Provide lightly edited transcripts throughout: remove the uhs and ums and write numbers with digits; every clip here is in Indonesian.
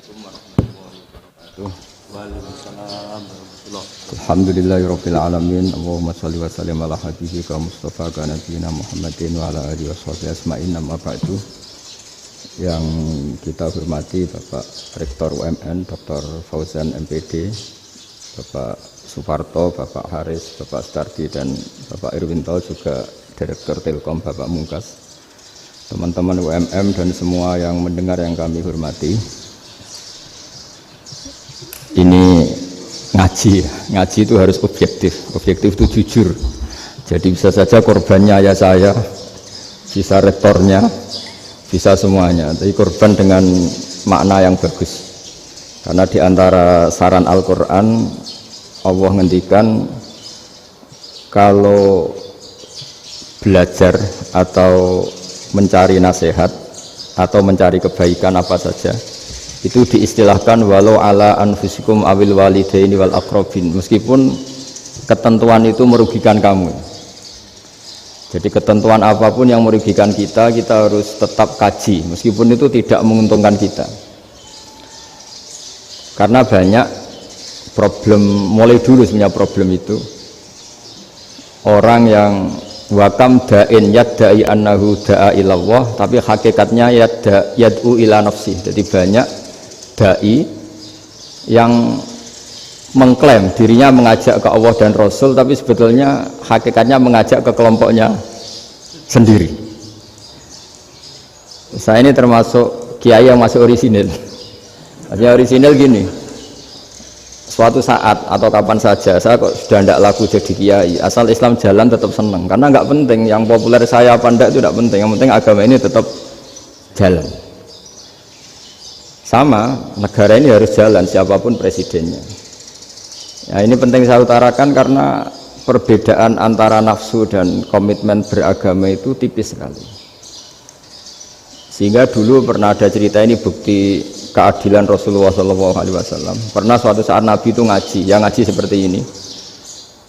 Assalamualaikum warahmatullahi wabarakatuh. Waalaikumsalam warahmatullahi wabarakatuh. Alhamdulillahirabbil alamin. Allahumma shalli wa sallim ala habibika Mustafa ka nabiyina Muhammadin wa ala alihi washabihi asma'in. Amma ba'du. Yang kita hormati Bapak Rektor UMN Dr. Fauzan MPD, Bapak Suparto, Bapak Haris, Bapak Stardi dan Bapak Irwinto, juga Direktur Telkom Bapak Mungkas, teman-teman UMM dan semua yang mendengar yang kami hormati. Ini ngaji itu harus objektif itu jujur. Jadi bisa saja korbannya ya saya, bisa rektornya, bisa semuanya, tapi korban dengan makna yang bagus. Karena di antara saran Al-Quran, Allah ngendikan kalau belajar atau mencari nasihat atau mencari kebaikan apa saja, itu diistilahkan walau ala anfusikum awil walidaini wal aqrabin, meskipun ketentuan itu merugikan kamu. Jadi ketentuan apapun yang merugikan kita harus tetap kaji, meskipun itu tidak menguntungkan kita. Karena banyak problem, mulai dulu sebenarnya problem itu orang yang wakam da'in yadda'i annahu da'a ilallah, tapi hakikatnya yad'u ila nafsi. Jadi banyak da'i yang mengklaim dirinya mengajak ke Allah dan Rasul, tapi sebetulnya hakikatnya mengajak ke kelompoknya sendiri. Saya ini termasuk kiai yang masih orisinil. Artinya orisinil gini, suatu saat atau kapan saja saya kok sudah tidak laku jadi kiai, asal Islam jalan tetap senang, karena nggak penting yang populer saya apa enggak, itu tidak penting, yang penting agama ini tetap jalan. Sama, negara ini harus jalan siapapun presidennya. Ya, ini penting saya utarakan karena perbedaan antara nafsu dan komitmen beragama itu tipis sekali. Sehingga dulu pernah ada cerita, ini bukti keadilan Rasulullah SAW. Pernah suatu saat Nabi itu ngaji, yang ngaji seperti ini.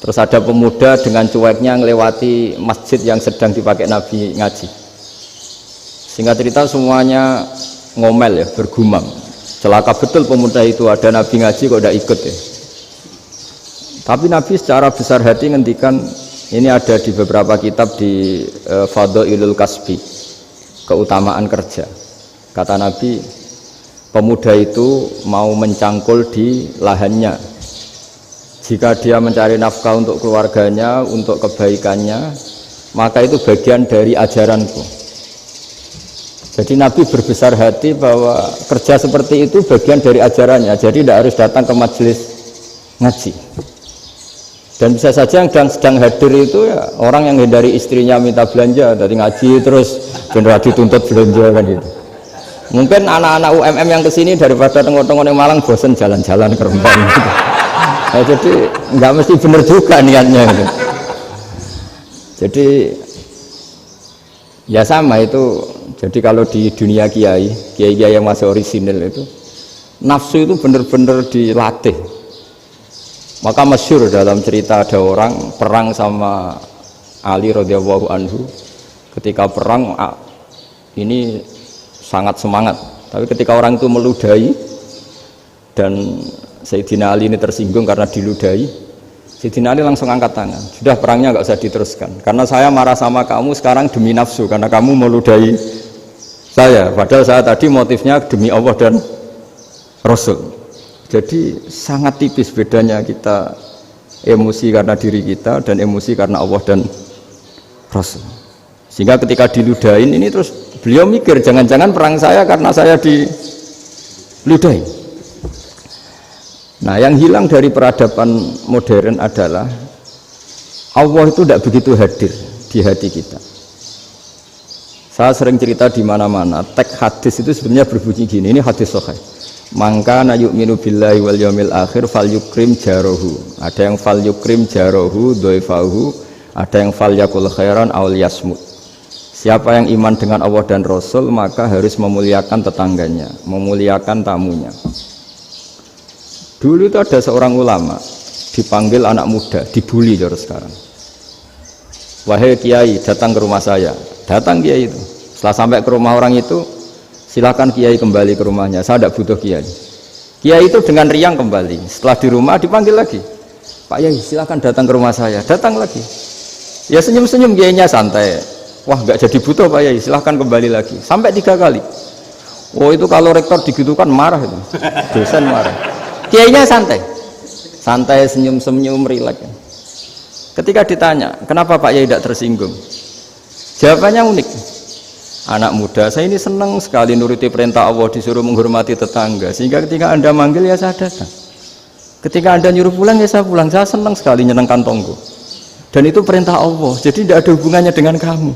Terus ada pemuda dengan cueknya ngelewati masjid yang sedang dipakai Nabi ngaji. Singkat cerita semuanya ngomel ya, bergumam. Celaka betul pemuda itu, ada Nabi ngaji kok tidak ikut ya. Tapi Nabi secara besar hati ngendikan, ini ada di beberapa kitab di Fadhailul Kasbi, keutamaan kerja. Kata Nabi, pemuda itu mau mencangkul di lahannya. Jika dia mencari nafkah untuk keluarganya, untuk kebaikannya, maka itu bagian dari ajaranku. Jadi Nabi berbesar hati bahwa kerja seperti itu bagian dari ajarannya. Jadi tidak harus datang ke majelis ngaji. Dan bisa saja yang sedang hadir itu ya orang yang hindari istrinya minta belanja, dari ngaji terus benar dituntut belanja kan gitu. Mungkin anak-anak UMM yang kesini daripada tengok-tengok yang Malang bosen jalan-jalan ke Rembang gitu. Nah, jadi nggak mesti benar juga niatnya gitu. Jadi ya sama itu. Jadi kalau di dunia kiai yang masih orisinil itu, nafsu itu benar-benar dilatih. Maka masyhur dalam cerita ada orang perang sama Ali radhiyallahu anhu. Ketika perang ini sangat semangat, tapi ketika orang itu meludahi dan Sayyidina Ali ini tersinggung karena diludahi, Sayyidina Ali langsung angkat tangan, sudah perangnya nggak usah diteruskan, karena saya marah sama kamu sekarang demi nafsu, karena kamu meludahi saya, padahal saya tadi motifnya demi Allah dan Rasul. Jadi sangat tipis bedanya kita emosi karena diri kita dan emosi karena Allah dan Rasul. Sehingga ketika diludahin ini terus beliau mikir, jangan-jangan perang saya karena saya diludahin. Nah, yang hilang dari peradaban modern adalah Allah itu tidak begitu hadir di hati kita. Saya sering cerita di mana-mana, teks hadis itu sebenarnya berbunyi gini, ini hadis sahih. Mangka na yu'minu billahi wal yaumil akhir fal yukrim jarohu. Ada yang fal yukrim jarohu doifahu, ada yang fal yakul khairan aw yasmut. Siapa yang iman dengan Allah dan Rasul maka harus memuliakan tetangganya, memuliakan tamunya. Dulu itu ada seorang ulama dipanggil anak muda, dibully terus sekarang. Wahai kiai, datang ke rumah saya. Datang kiai itu. Setelah sampai ke rumah orang itu, silakan kiai kembali ke rumahnya, saya tidak butuh kiai. Kiai itu dengan riang kembali. Setelah di rumah dipanggil lagi, Pak Yai silahkan datang ke rumah saya. Datang lagi. Ya senyum-senyum, kiainya santai. Wah nggak jadi butuh Pak Yai, silahkan kembali lagi. Sampai 3 kali. Oh itu kalau rektor digitukan marah itu, dosen marah. Kiainya santai, santai senyum-senyum rileks. Ketika ditanya, kenapa Pak Yai tidak tersinggung? Jawabannya unik. Anak muda, saya ini senang sekali nuruti perintah Allah, disuruh menghormati tetangga. Sehingga ketika Anda manggil ya saya datang. Ketika Anda nyuruh pulang ya saya pulang. Saya senang sekali nyenangkan tonggo. Dan itu perintah Allah, jadi tidak ada hubungannya dengan kamu.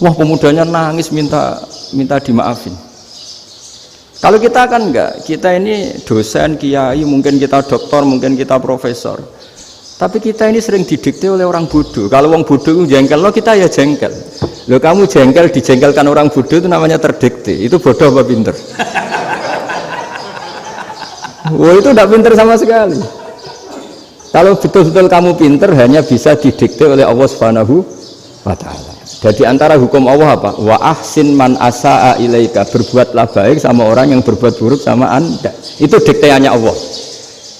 Wah pemudanya nangis minta dimaafin. Kalau kita kan enggak, kita ini dosen, kiai, mungkin kita doktor, mungkin kita profesor. Tapi kita ini sering didikte oleh orang bodoh. Kalau orang bodoh itu jengkel, lo kita ya jengkel. Lo kamu jengkel, dijengkelkan orang bodoh itu namanya terdikte. Itu bodoh apa pinter? Wah itu tidak pinter sama sekali. Kalau betul-betul kamu pinter, hanya bisa didikte oleh Allah Subhanahu wa Ta'ala. Jadi antara hukum Allah apa? Wa ahsin man asa'a ilaika, berbuatlah baik sama orang yang berbuat buruk sama Anda. Itu dikteannya Allah.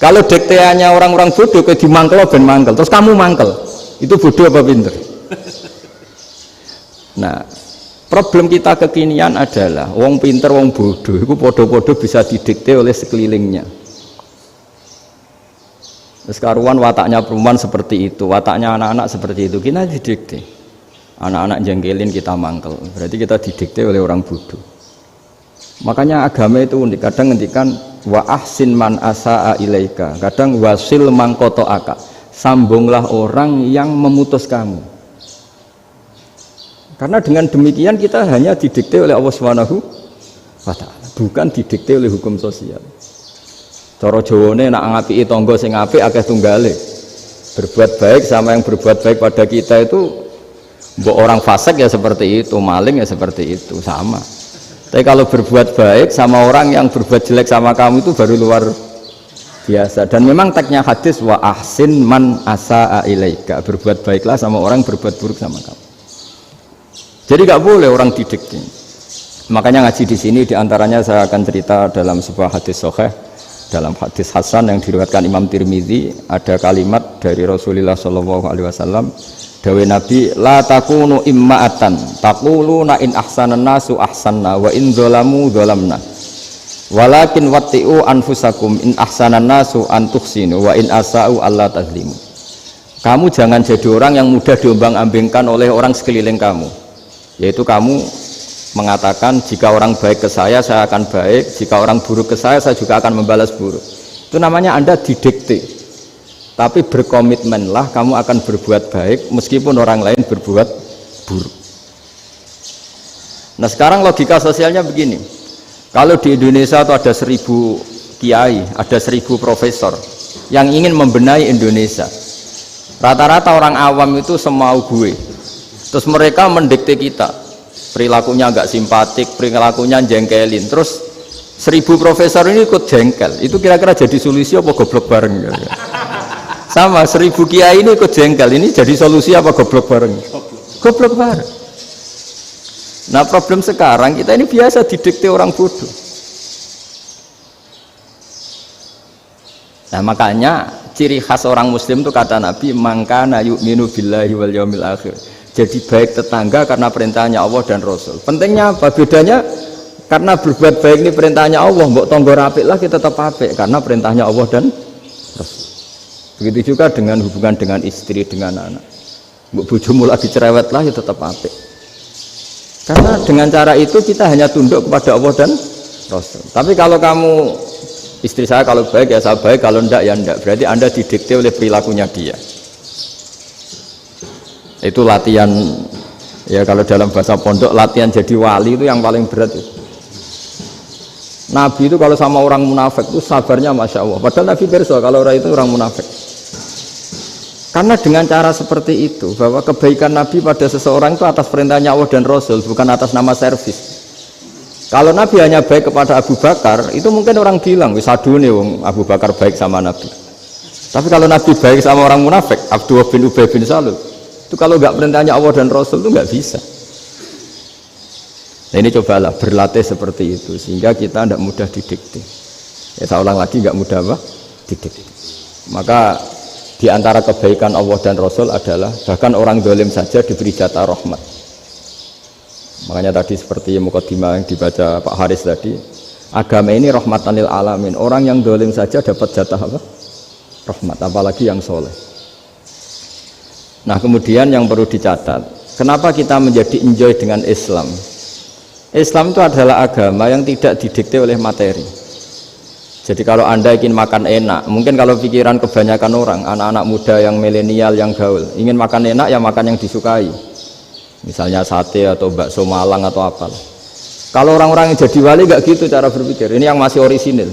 Kalau dikteannya orang-orang bodoh, kayak dimangkel ben mangkel, terus kamu mangkel, itu bodoh apa pinter? Nah, problem kita kekinian adalah wong pinter, wong bodoh, itu bodoh-bodoh bisa didikte oleh sekelilingnya. Sekarang wataknya perempuan seperti itu, wataknya anak-anak seperti itu, kita didikte. Anak-anak jengkelin kita mangkel, berarti kita didikte oleh orang bodoh. Makanya agama itu unik, kadang ngendikan wa ahsin man asa'a ilaika, kadang wasil man qata'aka, sambunglah orang yang memutus kamu. Karena dengan demikian kita hanya didikte oleh Allah Subhanahu wa Ta'ala, bukan didikte oleh hukum sosial. Cara Jawane nak ngapiki tangga sing apik akeh tunggale. Berbuat baik sama yang berbuat baik pada kita itu, mbok orang fasik ya seperti itu, maling ya seperti itu, sama. Tapi kalau berbuat baik sama orang yang berbuat jelek sama kamu itu baru luar biasa. Dan memang teksnya hadis wa ahsin man asa'a ilaika, berbuat baiklah sama orang berbuat buruk sama kamu. Jadi nggak boleh orang didikte. Makanya ngaji di sini diantaranya saya akan cerita dalam sebuah hadis sahih, dalam hadis hasan yang diriwayatkan Imam Tirmidzi, ada kalimat dari Rasulullah SAW. Dawe Nabi, la takunu imma'atan taquluna in ahsanan nasu ahsanna wa in dzalamu dzalamna walakin watti'u anfusakum in ahsanan nasu an tuhsinu wa in asa'u alla tazlimu. Kamu jangan jadi orang yang mudah diombang-ambingkan oleh orang sekeliling kamu, yaitu kamu mengatakan jika orang baik ke saya akan baik, jika orang buruk ke saya juga akan membalas buruk. Itu namanya Anda didikte. Tapi berkomitmenlah kamu akan berbuat baik meskipun orang lain berbuat buruk. Nah sekarang logika sosialnya begini, kalau di Indonesia itu ada 1000 kiai, ada 1000 profesor yang ingin membenahi Indonesia, rata-rata orang awam itu semau gue, terus mereka mendikte kita, perilakunya nggak simpatik, perilakunya jengkelin, terus 1000 profesor ini ikut jengkel, itu kira-kira jadi solusi apa goblok bareng ya? Sama 1000 kiai ini ikut jengkel, ini jadi solusi apa goblok bareng? Goblok bareng. Nah problem sekarang kita ini biasa didikte orang bodoh. Nah makanya ciri khas orang muslim itu kata Nabi, mangkana yu'minu billahi wal yaumil akhir. Jadi baik tetangga karena perintahnya Allah dan Rasul. Pentingnya apa? Bedanya karena berbuat baik ini perintahnya Allah, mbok tonggo apik lah kita tetap apik karena perintahnya Allah dan Rasul. Begitu juga dengan hubungan dengan istri, dengan anak. Mbok bojomu lagi cerewet lah ya tetap apik. Karena dengan cara itu kita hanya tunduk kepada Allah dan Rasul. Tapi kalau kamu, istri saya kalau baik ya saya baik, kalau enggak ya enggak. Berarti Anda didikte oleh perilakunya dia. Itu latihan, ya kalau dalam bahasa pondok latihan jadi wali itu yang paling berat itu. Nabi itu kalau sama orang munafik itu sabarnya Masya Allah. Padahal Nabi perso kalau orang itu orang munafik. Karena dengan cara seperti itu, bahwa kebaikan Nabi pada seseorang itu atas perintahnya Allah dan Rasul, bukan atas nama servis. Kalau Nabi hanya baik kepada Abu Bakar, itu mungkin orang bilang, wis adune wong Abu Bakar baik sama Nabi. Tapi kalau Nabi baik sama orang munafik, Abdullah bin Ubay bin Salul, itu kalau nggak perintahnya Allah dan Rasul itu nggak bisa. Nah ini cobalah berlatih seperti itu sehingga kita tidak mudah didikte. Ya saya ulang lagi, nggak mudah apa? Didikte. Maka di antara kebaikan Allah dan Rasul adalah bahkan orang dolim saja diberi jatah rahmat. Makanya tadi seperti mukadimah yang dibaca Pak Haris tadi, agama ini rahmatan lil alamin. Orang yang dolim saja dapat jatah apa? Rahmat, apalagi yang soleh. Nah kemudian yang perlu dicatat, kenapa kita menjadi enjoy dengan Islam? Islam itu adalah agama yang tidak didikte oleh materi. Jadi kalau Anda ingin makan enak, mungkin kalau pikiran kebanyakan orang, anak-anak muda yang milenial, yang gaul, ingin makan enak ya makan yang disukai. Misalnya sate atau bakso Malang atau apalah. Kalau orang-orang yang jadi wali gak gitu cara berpikir. Ini yang masih orisinil.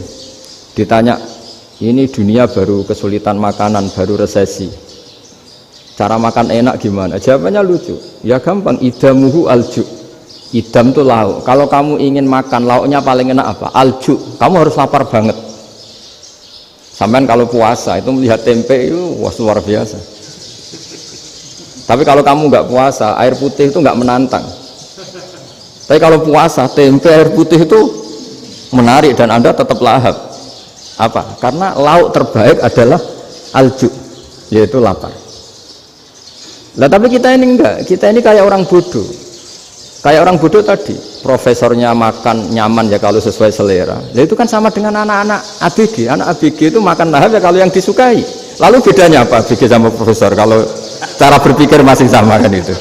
Ditanya, ini dunia baru kesulitan makanan, baru resesi. Cara makan enak gimana? Jawabannya lucu. Ya gampang, idamuhu alju. Idam itu lauk. Kalau kamu ingin makan lauknya paling enak apa? Alju. Kamu harus lapar banget. Sampai kalau puasa itu melihat tempe itu wah luar biasa. Tapi kalau kamu nggak puasa, air putih itu nggak menantang. Tapi kalau puasa, tempe air putih itu menarik dan Anda tetap lahap. Apa? Karena lauk terbaik adalah alju, yaitu lapar. Nah tapi kita ini enggak. Kita ini kayak orang bodoh. Kayak orang bodoh tadi, profesornya makan nyaman ya kalau sesuai selera. Nah, itu kan sama dengan anak-anak ABG. Anak ABG itu makan lahap ya kalau yang disukai. Lalu bedanya apa ABG sama profesor? Kalau cara berpikir masih sama kan itu.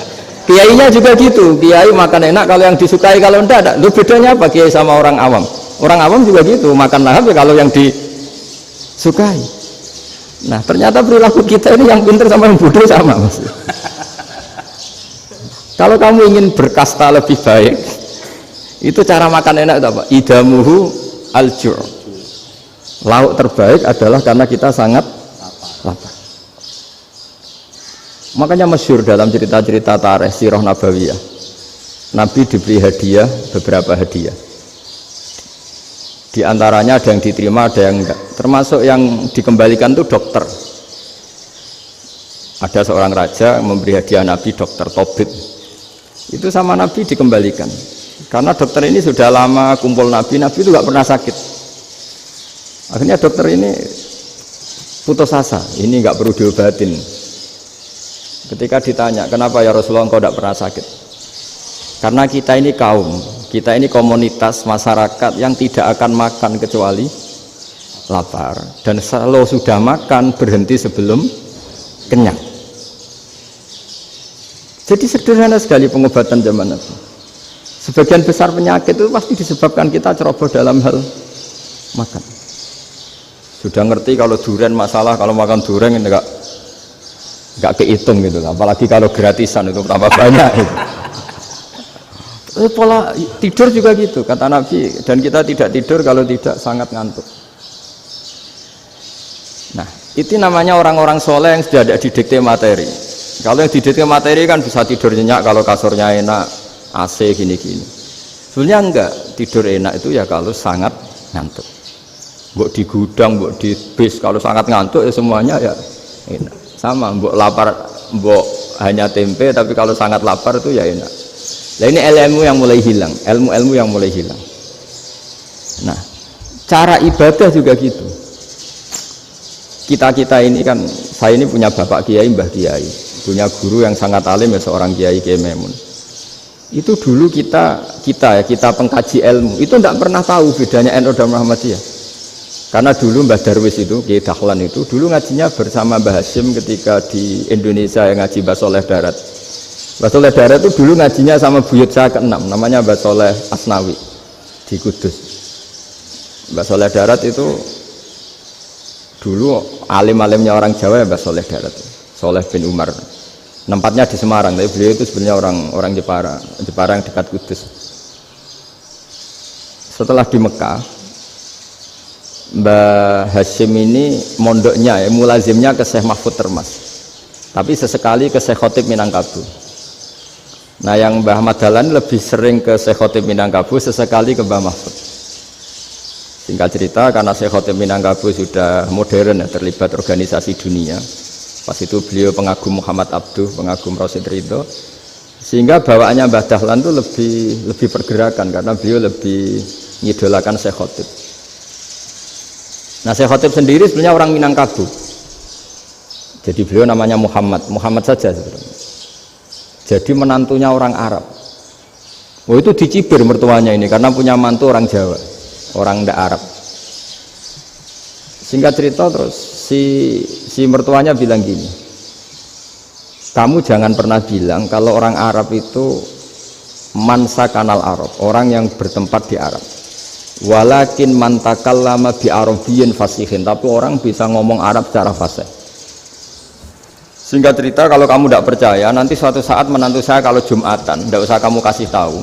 Kiainya juga gitu. Kiai makan enak kalau yang disukai, kalau enggak ada. Lalu bedanya apa kiai sama orang awam? Orang awam juga gitu, makan lahap ya kalau yang disukai. Nah ternyata perilaku kita ini yang pintar sama yang bodoh sama mas. Kalau kamu ingin berkasta lebih baik, itu cara makan enak itu apa? Idamuhu aljur. Lauk terbaik adalah karena kita sangat lapar. Makanya masyhur dalam cerita-cerita tarikh sirah nabawiyah, Nabi diberi hadiah, beberapa hadiah. Di antaranya ada yang diterima, ada yang enggak. Termasuk yang dikembalikan itu dokter. Ada seorang raja memberi hadiah Nabi dokter Tobit. Itu sama Nabi dikembalikan karena dokter ini sudah lama kumpul Nabi itu gak pernah sakit. Akhirnya dokter ini putus asa, ini gak perlu diobatin. Ketika ditanya kenapa ya Rasulullah engkau gak pernah sakit, karena kita ini kaum, kita ini komunitas masyarakat yang tidak akan makan kecuali lapar, dan kalau sudah makan berhenti sebelum kenyang. Jadi sederhana sekali pengobatan zaman Nabi. Sebagian besar penyakit itu pasti disebabkan kita ceroboh dalam hal makan. Sudah ngerti kalau durian masalah, kalau makan durian enggak kehitung gitu. Apalagi kalau gratisan itu tambah banyak itu. Pola tidur juga gitu kata Nabi, dan kita tidak tidur kalau tidak sangat ngantuk. Nah, itu namanya orang-orang soleh yang sudah tidak didikte materi. Kalau yang didikte materi kan bisa tidur nyenyak kalau kasurnya enak, AC gini-gini. Sebenarnya enggak, tidur enak itu ya kalau sangat ngantuk. Mbok di gudang, mbok di bis, kalau sangat ngantuk ya semuanya ya enak. Sama, mbok lapar, mbok hanya tempe, tapi kalau sangat lapar itu ya enak. Nah ini ilmu yang mulai hilang, ilmu-ilmu yang mulai hilang. Nah, cara ibadah juga gitu. Kita ini kan, saya ini punya bapak kiai, mbah kiai. Punya guru yang sangat alim ya seorang Kiai Memun. Itu dulu kita pengkaji ilmu itu tidak pernah tahu bedanya NU dan Muhammadiyah. Karena dulu Mbah Darwis itu Kiai Dahlan itu dulu ngajinya bersama Mbah Hasyim ketika di Indonesia yang ngaji Mbah Soleh Darat. Mbah Soleh Darat itu dulu ngajinya sama buyut saya ke-6 namanya Mbah Soleh Asnawi di Kudus. Mbah Soleh Darat itu dulu alim-alimnya orang Jawa ya Mbah Soleh Darat, Soleh bin Umar. Tempatnya di Semarang, tapi beliau itu sebenarnya orang Jepara yang dekat Kudus. Setelah di Mekah, Mbah Hasyim ini mondoknya, mulazimnya ke Syekh Mahfud Termas, tapi sesekali ke Syekh Khotib Minangkabau. Nah yang Mbah Ahmad Dahlan lebih sering ke Syekh Khotib Minangkabau, sesekali ke Mbah Mahfud. Singkat cerita, karena Syekh Khotib Minangkabau sudah modern ya, terlibat organisasi dunia. Pas itu beliau pengagum Muhammad Abduh, pengagum Rasid Ridho. Sehingga bawaannya Mbah Dahlan itu lebih pergerakan karena beliau lebih ngidolakan Syekh Khotib. Nah, Syekh Khotib sendiri sebenarnya orang Minangkabau. Jadi beliau namanya Muhammad saja sebenarnya. Jadi menantunya orang Arab. Oh, itu dicibir mertuanya ini karena punya mantu orang Jawa, orang ndak Arab. Singkat cerita terus si mertuanya bilang gini, kamu jangan pernah bilang kalau orang Arab itu mansa kanal Arab, orang yang bertempat di Arab. Walakin man takallama bi arabiyyin fasihin, tapi orang bisa ngomong Arab secara fasih. Singkat cerita, kalau kamu tidak percaya, nanti suatu saat menantu saya kalau Jumatan, tidak usah kamu kasih tahu,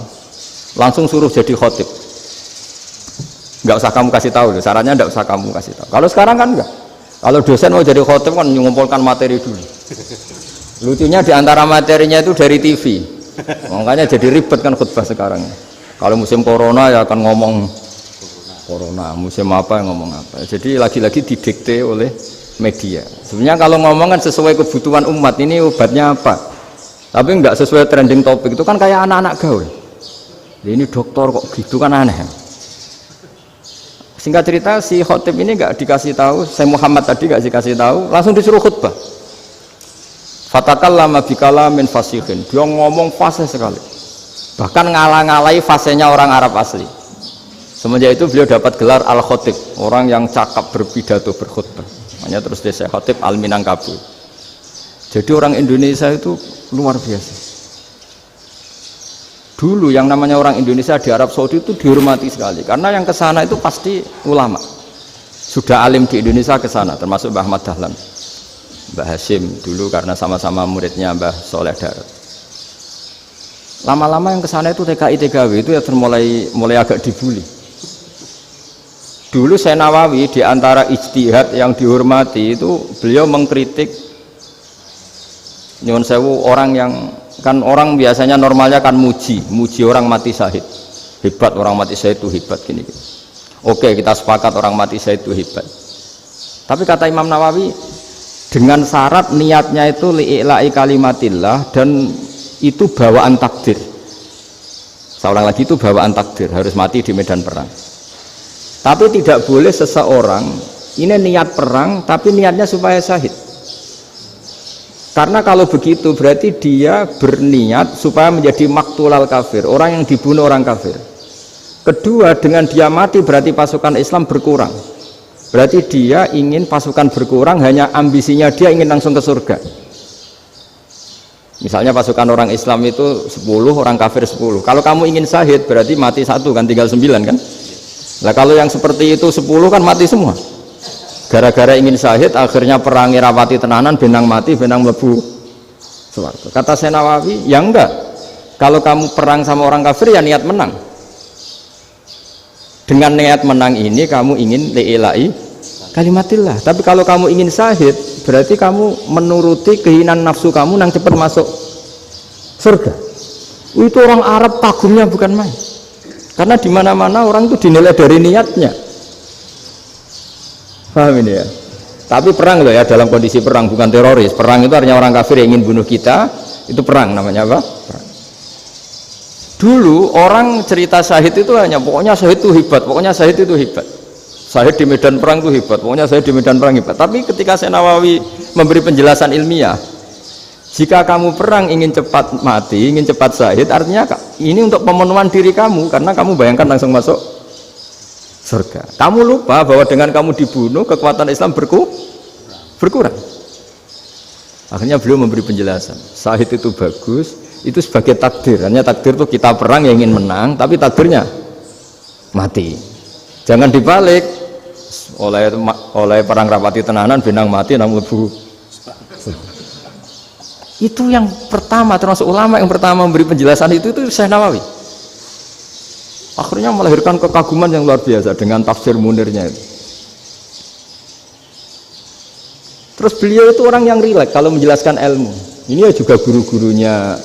langsung suruh jadi khotib. Nggak usah kamu kasih tahu, sarannya nggak usah kamu kasih tahu. Kalau sekarang kan enggak. Kalau dosen mau jadi khotib kan mengumpulkan materi dulu. Lucunya diantara materinya itu dari TV, makanya jadi ribet kan khutbah sekarang. Kalau musim corona ya akan ngomong corona, musim apa yang ngomong apa. Jadi lagi-lagi didikte oleh media. Sebenarnya kalau ngomong kan sesuai kebutuhan umat, ini obatnya apa. Tapi enggak sesuai trending topik, itu kan kayak anak-anak gaul. Ini dokter kok gitu kan aneh. Singkat cerita si khotib ini enggak dikasih tahu, saya Muhammad tadi enggak dikasih tahu, langsung disuruh khutbah. Fatakallama bikalamin fasihin. Dia ngomong fasih sekali. Bahkan ngalah-ngalahi fasihnya orang Arab asli. Semenjak itu beliau dapat gelar Al-Khotib, orang yang cakap berpidato berkhutbah. Makanya terus dia Khotib Al-Minangkabau. Jadi orang Indonesia itu luar biasa. Dulu yang namanya orang Indonesia di Arab Saudi itu dihormati sekali, karena yang kesana itu pasti ulama. Sudah alim di Indonesia kesana, termasuk Mbah Ahmad Dahlan, Mbah Hasyim dulu karena sama-sama muridnya Mbah Soleh Darat. Lama-lama yang kesana itu TKI TKW itu ya mulai agak dibully. Dulu Syekh Nawawi di antara ijtihad yang dihormati itu beliau mengkritik nyuwun sewu orang yang kan orang biasanya normalnya kan muji orang mati syahid. Hebat orang mati syahid itu hebat gini. Oke, kita sepakat orang mati syahid itu hebat. Tapi kata Imam Nawawi dengan syarat niatnya itu li'ila'i kalimatillah dan itu bawaan takdir. Seorang lagi itu bawaan takdir, harus mati di medan perang. Tapi tidak boleh seseorang ini niat perang tapi niatnya supaya syahid. Karena kalau begitu berarti dia berniat supaya menjadi maktulal kafir, orang yang dibunuh orang kafir. Kedua, dengan dia mati berarti pasukan Islam berkurang. Berarti dia ingin pasukan berkurang, hanya ambisinya dia ingin langsung ke surga. Misalnya pasukan orang Islam itu 10, orang kafir 10. Kalau kamu ingin syahid berarti mati 1 kan, tinggal 9 kan. Nah kalau yang seperti itu 10 kan mati semua. Gara-gara ingin syahid akhirnya perangi rapati tenanan, benang mati, benang mlebu swarga. Kata Syekh Nawawi, ya enggak. Kalau kamu perang sama orang kafir ya niat menang. Dengan niat menang ini kamu ingin li'ila'i kalimatillah. Tapi kalau kamu ingin syahid berarti kamu menuruti keinginan nafsu kamu yang cepat masuk surga. Itu orang Arab kagumnya bukan main. Karena di mana-mana orang itu dinilai dari niatnya. Paham ini ya? Tapi perang loh ya, dalam kondisi perang, bukan teroris. Perang itu artinya orang kafir yang ingin bunuh kita, itu perang namanya apa? Perang. Dulu orang cerita syahid itu hanya pokoknya syahid itu hebat, pokoknya syahid itu hebat. Syahid di medan perang itu hebat, pokoknya syahid di medan perang hebat. Tapi ketika Syekh Nawawi memberi penjelasan ilmiah, jika kamu perang ingin cepat mati, ingin cepat syahid, artinya ini untuk pemenuhan diri kamu, karena kamu bayangkan langsung masuk surga. Kamu lupa bahwa dengan kamu dibunuh, kekuatan Islam berkurang. Akhirnya beliau memberi penjelasan, syahid itu bagus, itu sebagai takdir. Hanya takdir itu kita perang yang ingin menang, tapi takdirnya mati. Jangan dibalik, oleh perang rapati tenanan, benang mati, namun lebu. Itu yang pertama, termasuk ulama yang pertama memberi penjelasan itu Syekh Nawawi. Akhirnya melahirkan kekaguman yang luar biasa dengan tafsir Munirnya itu. Terus beliau itu orang yang rileks kalau menjelaskan ilmu. Ini ya juga guru-gurunya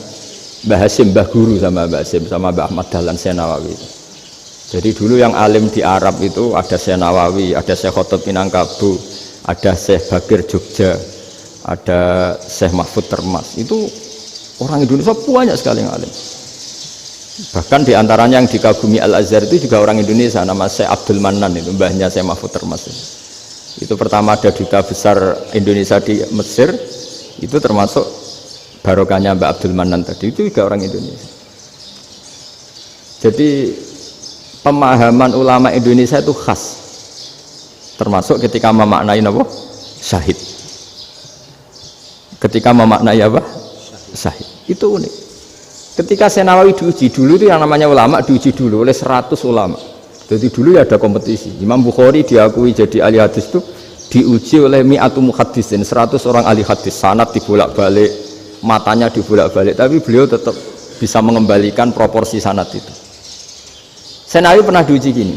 Mbah Hasyim, Mbah Guru sama Mbah Hasyim sama Mbah Ahmad Dahlan Syekh Nawawi. Jadi dulu yang alim di Arab itu ada Syekh Nawawi, ada Syekh Khotib Minangkabau, ada Syekh Bakir Jogja, ada Syekh Mahfud Termas. Itu Orang Indonesia banyak sekali yang alim. Bahkan diantaranya yang dikagumi Al-Azhar itu juga orang Indonesia, nama Syekh Abdul Manan, itu mbahnya Syekh Mahfud termasuk. Itu pertama ada duta besar Indonesia di Mesir, itu termasuk barokahnya Mbak Abdul Manan tadi, itu juga orang Indonesia. Jadi pemahaman ulama Indonesia itu khas, termasuk ketika memaknai apa? Syahid. Ketika memaknai apa? Syahid. Itu unik. Ketika Senawawi diuji dulu itu yang namanya ulama diuji dulu oleh 100 ulama. Jadi dulu ya ada kompetisi. Imam Bukhari diakui jadi ahli hadis itu diuji oleh mi'atu muhaddisin, 100 orang ahli hadis, sanad dibolak-balik, matanya dibolak-balik, tapi beliau tetap bisa mengembalikan proporsi sanad itu. Senawawi pernah diuji gini.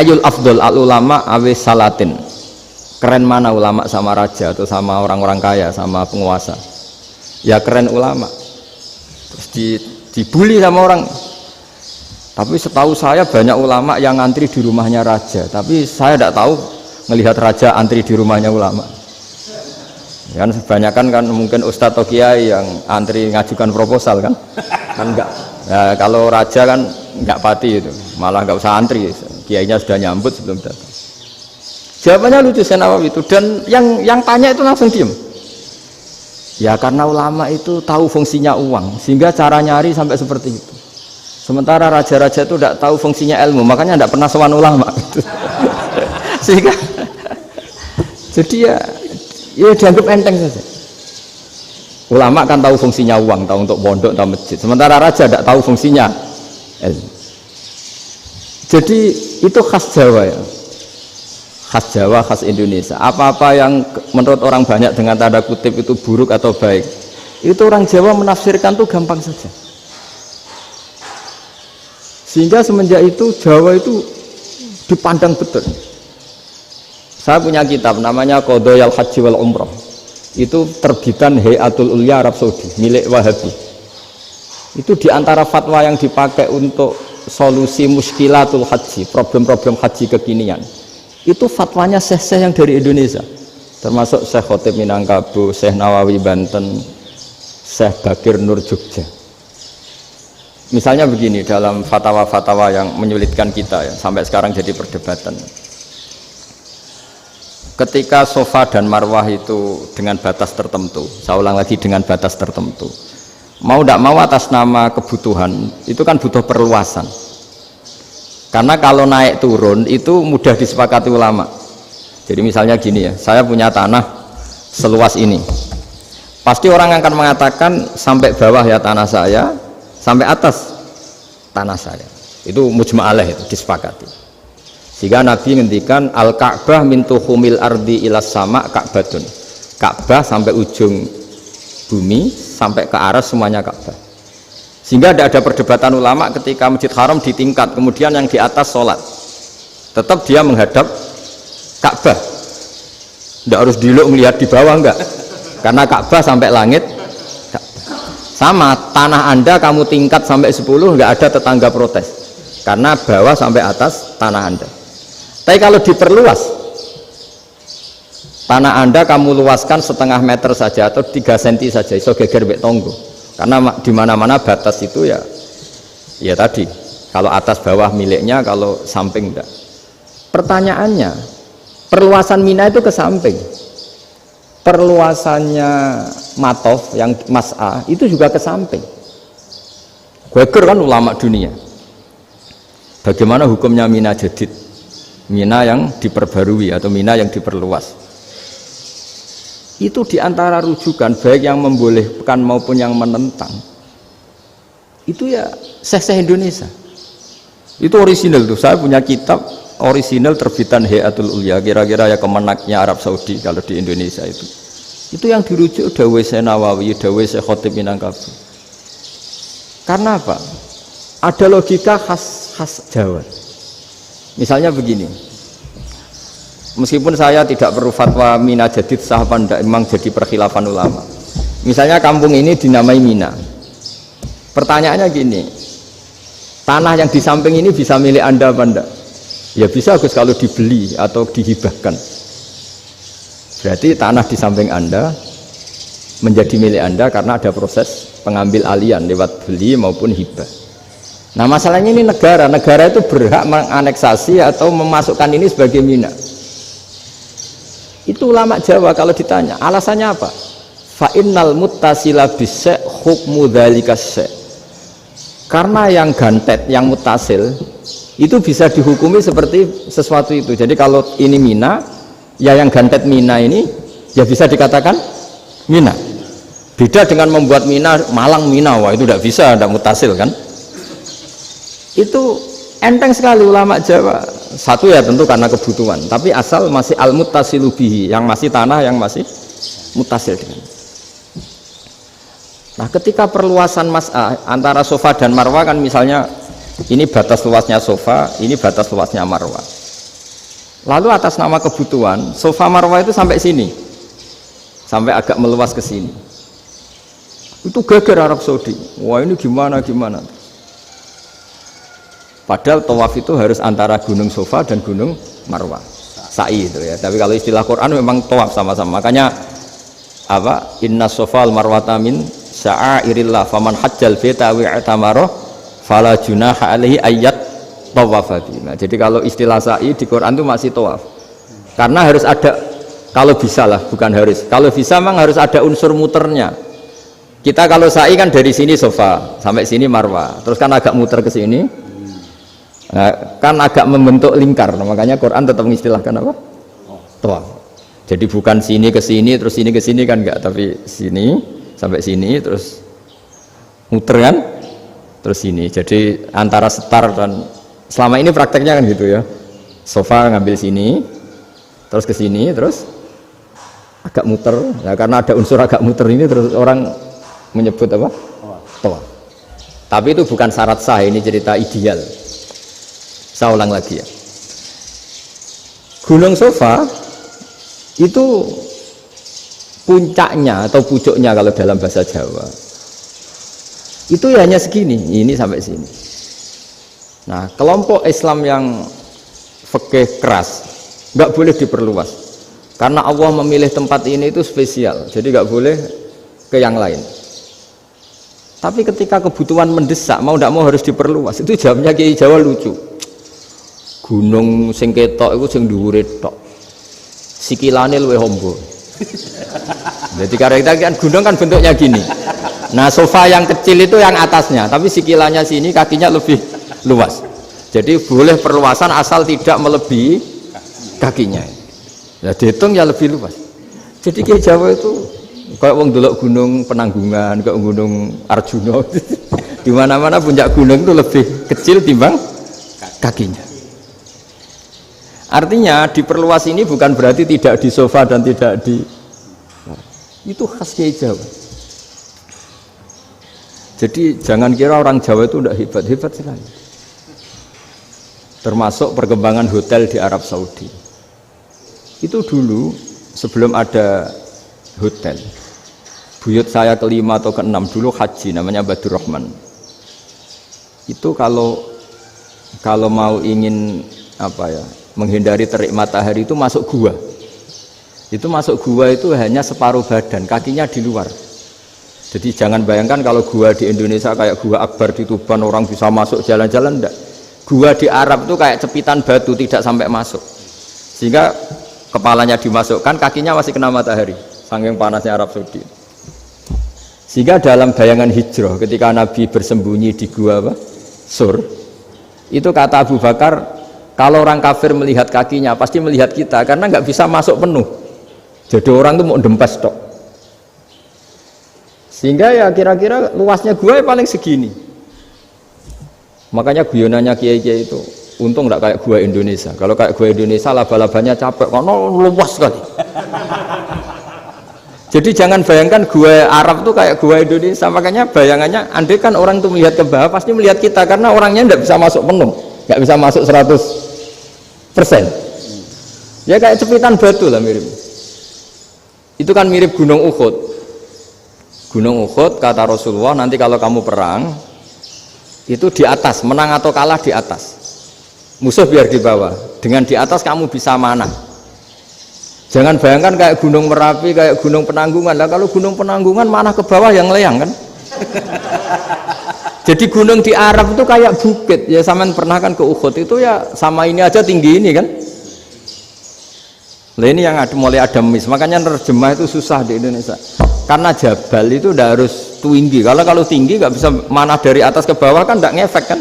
Ayul afdol al ulama awe salatin. Keren mana ulama sama raja atau sama orang-orang kaya, sama penguasa? Ya keren ulama. Terus dibully sama orang. Tapi setahu saya banyak ulama yang antri di rumahnya raja, tapi saya tidak tahu melihat raja antri di rumahnya ulama. Kan kebanyakan kan mungkin ustadz atau kiai yang antri ngajukan proposal kan enggak. Ya, kalau raja kan enggak pati itu, malah enggak usah antri, kiainya sudah nyambut sebelum datang. Jawabannya lucu Senawawi itu, dan yang tanya itu langsung diem. Ya karena ulama itu tahu fungsinya uang, sehingga cara nyari sampai seperti itu. Sementara raja-raja itu tidak tahu fungsinya ilmu, makanya tidak pernah sowan ulama. Sehingga jadi ya dianggap enteng saja. Ulama kan tahu fungsinya uang, tahu untuk pondok, tahu masjid. Sementara raja tidak tahu fungsinya ilmu. Jadi itu khas Jawa ya. Khas Jawa, khas Indonesia. Apa-apa yang menurut orang banyak dengan tanda kutip itu buruk atau baik, itu orang Jawa menafsirkan tuh gampang saja. Sehingga semenjak itu Jawa itu dipandang betul. Saya punya kitab namanya Qadhayal Haji wal Umrah. Itu terbitan Hayatul Ulya Arab Saudi, milik Wahabi. Itu diantara fatwa yang dipakai untuk solusi muskilatul haji, problem-problem haji kekinian. Itu fatwanya syekh-syekh yang dari Indonesia, termasuk Syekh Khotib Minangkabau, Syekh Nawawi Banten, Syekh Bakir Nur Jogja. Misalnya begini, dalam fatwa-fatwa yang menyulitkan kita ya, sampai sekarang jadi perdebatan. Ketika Sofa dan Marwah itu dengan batas tertentu, saya ulang lagi dengan batas tertentu, mau tidak mau atas nama kebutuhan, itu kan butuh perluasan. Karena kalau naik turun itu mudah disepakati ulama. Jadi misalnya gini ya, saya punya tanah seluas ini. Pasti orang akan mengatakan sampai bawah ya tanah saya, sampai atas tanah saya. Itu mujma' alaih, itu disepakati. Sehingga Nabi ngendikan al-Ka'bah min tuhumil ardi ilas sama Ka'batun. Ka'bah sampai ujung bumi, sampai ke aras semuanya Ka'bah. Sehingga tidak ada perdebatan ulama ketika Masjid Haram di tingkat, kemudian yang di atas sholat tetap dia menghadap Ka'bah, tidak harus diluk melihat di bawah, enggak, karena Ka'bah sampai langit. Sama tanah Anda kamu tingkat sampai 10, enggak ada tetangga protes karena bawah sampai atas tanah Anda. Tapi kalau diperluas, tanah Anda kamu luaskan setengah meter saja atau 3 cm saja, iso geger mbek tonggo. Karena di mana-mana batas itu ya tadi, kalau atas bawah miliknya, kalau samping enggak. Pertanyaannya, perluasan Mina itu ke samping, perluasannya Matof yang Mas'a itu juga ke samping. Geger kan ulama dunia. Bagaimana hukumnya Mina Jadid, Mina yang diperbarui atau Mina yang diperluas? Itu diantara rujukan baik yang membolehkan maupun yang menentang. Itu ya syekh-syekh Indonesia. Itu orisinal tuh. Saya punya kitab orisinal terbitan Hayatul Ulya, kira-kira ya kemenaknya Arab Saudi kalau di Indonesia itu. Itu yang dirujuk dawuh Syekh Nawawi, dawuh Syekh Khotib Minangkabau. Karena apa? Ada logika khas Jawa. Misalnya begini. Meskipun saya tidak perlu fatwa Mina Jadid sah apa enggak, memang jadi perkhilafan ulama. Misalnya kampung ini dinamai Mina. Pertanyaannya gini, tanah yang di samping ini bisa milik Anda apa enggak? Ya bisa Gus kalau dibeli atau dihibahkan. Berarti tanah di samping Anda menjadi milik Anda karena ada proses pengambil alian lewat beli maupun hibah. Nah masalahnya ini negara itu berhak menganeksasi atau memasukkan ini sebagai mina. Itu ulama Jawa kalau ditanya alasannya apa? Fa innal muttasila bis-sy' hukmu dzalika sy'. Karena yang gantet, yang mutasil itu bisa dihukumi seperti sesuatu itu. Jadi kalau ini mina, ya yang gantet mina ini ya bisa dikatakan mina. Beda dengan membuat mina Malang mina, wah itu tidak bisa, tidak mutasil kan? Itu enteng sekali ulama Jawa. Satu ya tentu karena kebutuhan, tapi asal masih al-muttasilu bihi, yang masih tanah yang masih mutasil dengan. Nah, ketika perluasan mas'ah antara sofa dan marwah kan misalnya ini batas luasnya sofa, ini batas luasnya marwah. Lalu atas nama kebutuhan, sofa marwah itu sampai sini. Sampai agak meluas ke sini. Itu geger Arab Saudi. Wah, ini gimana? Padahal tawaf itu harus antara gunung Sofa dan gunung Marwah, sa'i itu ya. Tapi kalau istilah Quran memang tawaf sama-sama. Makanya apa? Inna Sofa al Marwata min sya'airillah faman hajjal baita wa i'tamara fala junaha alaihi ayat tawafa. Nah, jadi kalau istilah sa'i di Quran itu masih tawaf. Karena harus ada, kalau bisa lah, bukan harus. Kalau bisa memang harus ada unsur muternya. Kita kalau sa'i kan dari sini Sofa sampai sini Marwah, terus kan agak muter ke sini. Nah, kan agak membentuk lingkar, makanya Quran tetap mengistilahkan apa? Tawaf. Jadi bukan sini ke sini terus sini ke sini kan enggak, tapi sini sampai sini terus muter kan, terus sini. Jadi antara setar dan selama ini prakteknya kan gitu ya. Sofa ngambil sini, terus ke sini, terus agak muter. Nah, karena ada unsur agak muter ini terus orang menyebut apa? Tawaf. Tapi itu bukan syarat sah, ini cerita ideal. Saya ulang lagi ya. Gunung Sofa itu puncaknya atau pucuknya kalau dalam bahasa Jawa itu ya hanya segini, ini sampai sini. Nah, kelompok Islam yang fikih keras nggak boleh diperluas karena Allah memilih tempat ini itu spesial, jadi nggak boleh ke yang lain. Tapi ketika kebutuhan mendesak, mau tidak mau harus diperluas. Itu jawabnya Kiai Jawa lucu. Gunung sing ketok iku sing dhuwure tok. Sikilane luwih hombo. Jadi karena kita kan gunung kan bentuknya gini. Nah, sofa yang kecil itu yang atasnya, tapi sikilannya sini kakinya lebih luas. Jadi boleh perluasan asal tidak melebihi kakinya. Ya dihitung ya lebih luas. Jadi Kiai Jawa itu kayak wong delok gunung Penanggungan, kayak gunung Arjuna. Di mana-mana puncak gunung itu lebih kecil timbang kakinya. Artinya diperluas ini bukan berarti tidak di sofa dan tidak di, itu khas Kiai Jawa. Jadi jangan kira orang Jawa itu tidak hebat sekali. Termasuk perkembangan hotel di Arab Saudi. Itu dulu sebelum ada hotel, buyut saya kelima atau keenam dulu haji, namanya Badur Rahman. Itu kalau mau ingin apa ya, menghindari terik matahari itu masuk gua. Itu masuk gua itu hanya separuh badan, kakinya di luar. Jadi jangan bayangkan kalau gua di Indonesia kayak gua Akbar di Tuban orang bisa masuk jalan-jalan, enggak. Gua di Arab itu kayak cepitan batu, tidak sampai masuk. Sehingga kepalanya dimasukkan, kakinya masih kena matahari, saking panasnya Arab Saudi. Sehingga dalam bayangan hijrah ketika Nabi bersembunyi di gua apa? Sur. Itu kata Abu Bakar, kalau orang kafir melihat kakinya pasti melihat kita karena nggak bisa masuk penuh. Jadi orang tuh mau dempes tok. Sehingga ya kira-kira luasnya gua paling segini. Makanya guyonannya kiai-kiai itu untung nggak kayak gua Indonesia. Kalau kayak gua Indonesia laba-labanya capek karena luas sekali. Jadi jangan bayangkan gua Arab tuh kayak gua Indonesia. Makanya bayangannya andai kan orang tuh melihat ke bawah pasti melihat kita karena orangnya nggak bisa masuk penuh. Nggak bisa masuk 100%. Ya kayak cepitan batu lah mirip. Itu kan mirip Gunung Uhud. Gunung Uhud kata Rasulullah, nanti kalau kamu perang itu di atas, menang atau kalah di atas. Musuh biar di bawah. Dengan di atas kamu bisa manah. Jangan bayangkan kayak Gunung Merapi, kayak Gunung Penanggungan. Lah kalau Gunung Penanggungan mana ke bawah yang leyang kan? Jadi gunung di Arab itu kayak bukit. Ya sampean pernah kan ke Uhud itu ya sama ini aja tinggi ini kan? Lah ini yang mulai ada mis. Makanya nerjemah itu susah di Indonesia. Karena jabal itu udah harus tinggi. Kalau tinggi nggak bisa mana dari atas ke bawah kan nggak ngefek kan?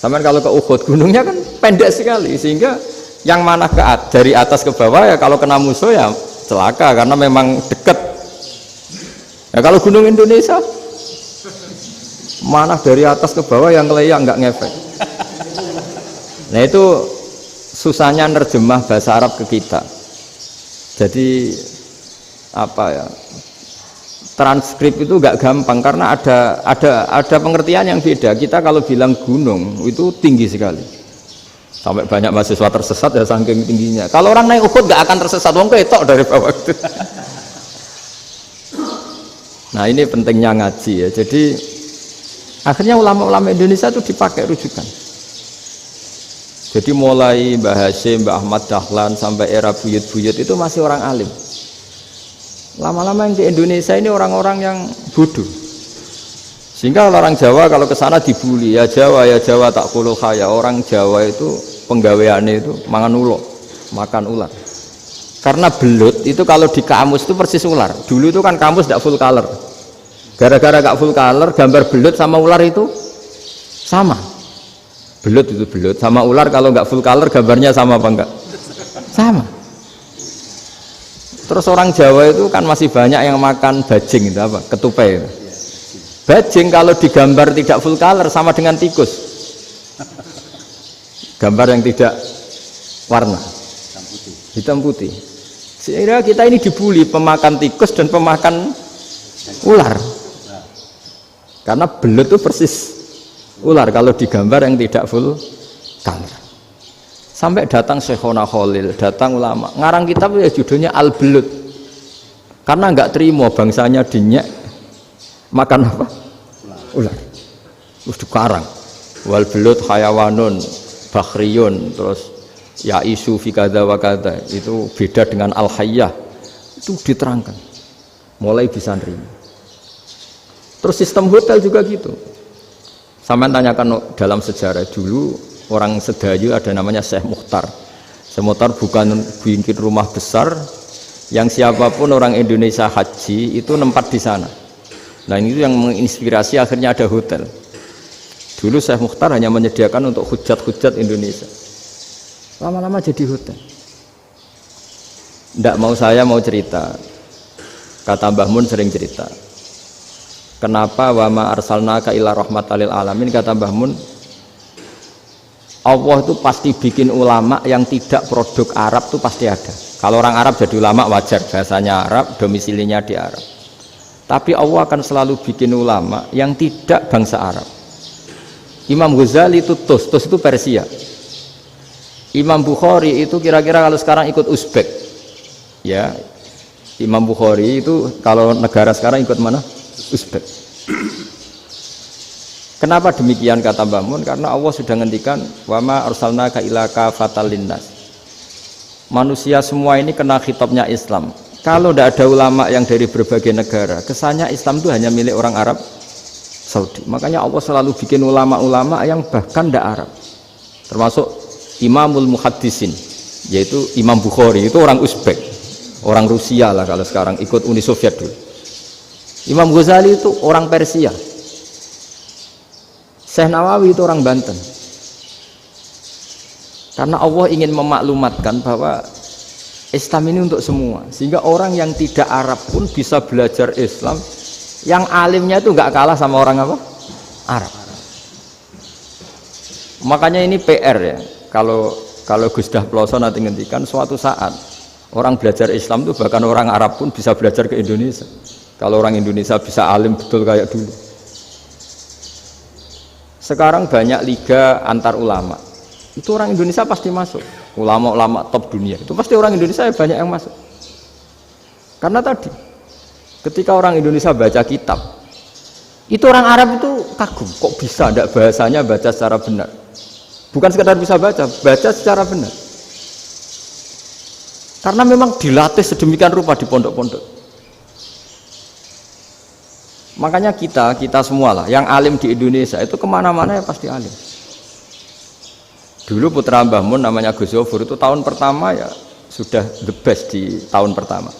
Sampean kalau ke Uhud gunungnya kan pendek sekali sehingga yang mana dari atas ke bawah ya kalau kena musuh ya celaka karena memang dekat. Ya kalau gunung Indonesia mana dari atas ke bawah yang keleyang nggak ngefek. Nah itu susahnya nerjemah bahasa Arab ke kita. Jadi apa ya? Transkrip itu nggak gampang karena ada pengertian yang beda. Kita kalau bilang gunung itu tinggi sekali. Sampai banyak mahasiswa tersesat ya saking tingginya. Kalau orang naik Uhud nggak akan tersesat, wong ketok dari bawah itu. Nah ini pentingnya ngaji ya. Jadi akhirnya ulama-ulama Indonesia itu dipakai rujukan. Jadi mulai Mbah Hasyim, Mbah Ahmad Dahlan sampai era buyut-buyut itu masih orang alim. Lama-lama yang di Indonesia ini orang-orang yang bodoh. Sehingga orang Jawa kalau ke sana dibully, ya Jawa tak kuluh kaya. Orang Jawa itu penggaweannya itu mangan ulo, makan ular. Karena belut itu kalau di kamus itu persis ular. Dulu itu kan kamus tidak full color. Gara-gara gak full color, gambar belut sama ular itu sama. Belut itu belut sama ular kalau nggak full color gambarnya sama apa enggak? Sama. Terus orang Jawa itu kan masih banyak yang makan bajing itu apa? Ketupai itu. Bajing kalau digambar tidak full color sama dengan tikus. Gambar yang tidak warna hitam putih. Sehingga kita ini dibully pemakan tikus dan pemakan ular. Karena belut itu persis ular kalau digambar yang tidak full color. Sampai datang Syekhona Khalil, datang ulama. Ngarang kitab ya judulnya Al-Belut. Karena nggak terima bangsanya dinyek makan apa? Ular. Terus dikarang. Wal belut hayawanun bakhriyun, terus ya isu fi kadza wa kadza. Itu beda dengan al-hayyah. Itu diterangkan. Mulai bisa nerima. Terus sistem hotel juga gitu. Sampai tanyakan dalam sejarah dulu orang Sedayu ada namanya Syekh Mukhtar. Syekh Mukhtar bukan bikin rumah besar yang siapapun orang Indonesia haji itu nempat di sana. Nah ini yang menginspirasi akhirnya ada hotel. Dulu Syekh Mukhtar hanya menyediakan untuk hujat-hujat Indonesia. Lama-lama jadi hotel. Nggak mau saya mau cerita. Kata Mbah Mun sering cerita. Kenapa wa ma arsalnaka illa rahmatal lil alamin, kata Mbah Mun, Allah itu pasti bikin ulama yang tidak produk Arab itu pasti ada. Kalau orang Arab jadi ulama wajar, bahasanya Arab, domisilinya di Arab. Tapi Allah akan selalu bikin ulama yang tidak bangsa Arab. Imam Ghazali itu Tus itu Persia. Imam Bukhari itu kira-kira kalau sekarang ikut Uzbek. Ya, Imam Bukhari itu kalau negara sekarang ikut mana? Uzbek. Kenapa demikian kata Mbah Mun? Karena Allah sudah ngendikan wama arsalnaka illa kafatal linnas. Manusia semua ini kena khitabnya Islam. Kalau tidak ada ulama yang dari berbagai negara, kesannya Islam itu hanya milik orang Arab Saudi. Makanya Allah selalu bikin ulama-ulama yang bahkan tidak Arab. Termasuk Imamul Muhaddisin, yaitu Imam Bukhari itu orang Uzbek, orang Rusia lah kalau sekarang, ikut Uni Soviet dulu. Imam Ghazali itu orang Persia. Syekh Nawawi itu orang Banten. Karena Allah ingin memaklumatkan bahwa Islam ini untuk semua, sehingga orang yang tidak Arab pun bisa belajar Islam, yang alimnya itu nggak kalah sama orang apa? Arab. Makanya ini PR ya. Kalau Gus Dah Ploso nanti ngendikan suatu saat orang belajar Islam itu bahkan orang Arab pun bisa belajar ke Indonesia. Kalau orang Indonesia bisa alim betul kayak dulu. Sekarang banyak liga antar ulama. Itu orang Indonesia pasti masuk. Ulama-ulama top dunia. Itu pasti orang Indonesia banyak yang masuk. Karena tadi ketika orang Indonesia baca kitab, itu orang Arab itu kagum. Kok bisa tidak bahasanya baca secara benar? Bukan sekedar bisa baca secara benar. Karena memang dilatih sedemikian rupa di pondok-pondok. Makanya kita semua lah, yang alim di Indonesia itu kemana-mana ya pasti alim. Dulu putra Mbah Mun namanya Gus Zofur itu tahun pertama ya sudah the best di tahun pertama.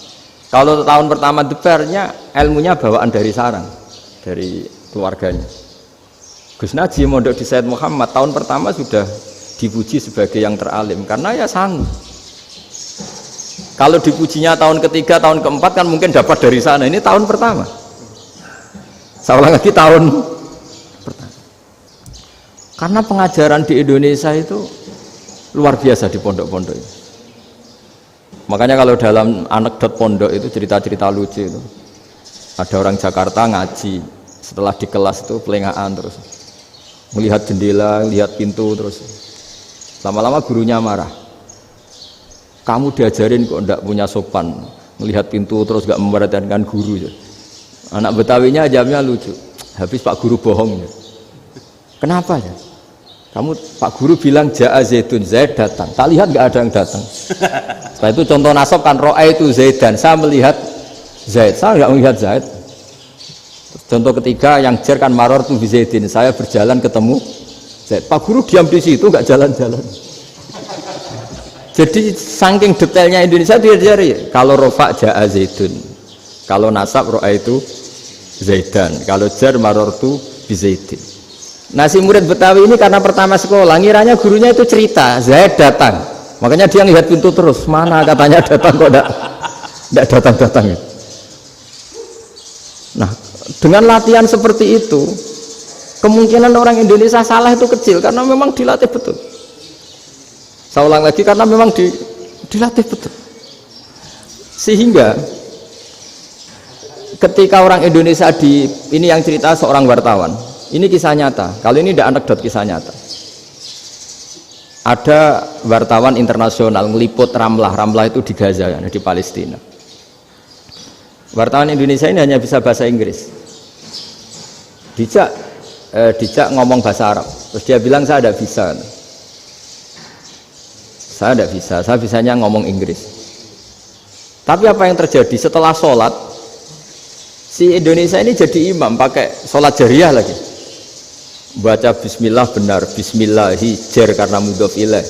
Kalau tahun pertama the best-nya ilmunya bawaan dari sarang, dari keluarganya. Gus Najib mondok di Said Muhammad tahun pertama sudah dipuji sebagai yang teralim karena ya sanggup. Kalau dipujinya tahun ketiga, tahun keempat kan mungkin dapat dari sana. Ini tahun pertama. Saya ulang lagi tahun pertama. Karena pengajaran di Indonesia itu luar biasa di pondok-pondok. Makanya kalau dalam anekdot pondok itu cerita-cerita lucu itu. Ada orang Jakarta ngaji, setelah di kelas itu pelengahan terus. Melihat jendela, lihat pintu terus. Lama-lama gurunya marah. Kamu diajarin kok enggak punya sopan, melihat pintu terus enggak memperhatikan guru. Anak Betawinya jawabnya lucu. Habis Pak Guru bohong. Kenapa ya? Kamu Pak Guru bilang Ja'a Zaidun, Zaid datang. Tak lihat enggak ada yang datang. Setelah itu contoh nasab kan ro'a itu Zaidan. Saya melihat Zaid, saya enggak melihat Zaid. Contoh ketiga yang jar kan maror tu bi Zaidin. Saya berjalan ketemu Zaid. Pak Guru diam di situ enggak jalan-jalan. Jadi saking detailnya Indonesia dia diajari. Kalau rofa Ja'a Zaidun, kalau nasab ro'a itu Zaidan, kalau jar marortu bi Zaidin. Nah si murid Betawi ini karena pertama sekolah ngiranya gurunya itu cerita Zaid datang, makanya dia ngelihat pintu terus, mana katanya datang kok enggak datang-datang. Nah dengan latihan seperti itu kemungkinan orang Indonesia salah itu kecil karena memang dilatih betul. Saya ulang lagi karena memang dilatih betul. Sehingga ketika orang Indonesia ini yang cerita seorang wartawan, ini kisah nyata. Kalau ini tidak anekdot, kisah nyata. Ada wartawan internasional meliput Ramlah itu di Gaza, di Palestina. Wartawan Indonesia ini hanya bisa bahasa Inggris. Dijak ngomong bahasa Arab. Terus dia bilang saya tidak bisa. Saya tidak bisa, saya bisanya ngomong Inggris. Tapi apa yang terjadi setelah sholat, si Indonesia ini jadi imam pakai sholat jariyah lagi. Baca bismillah benar, bismillahi jar karena mudhof ilaih.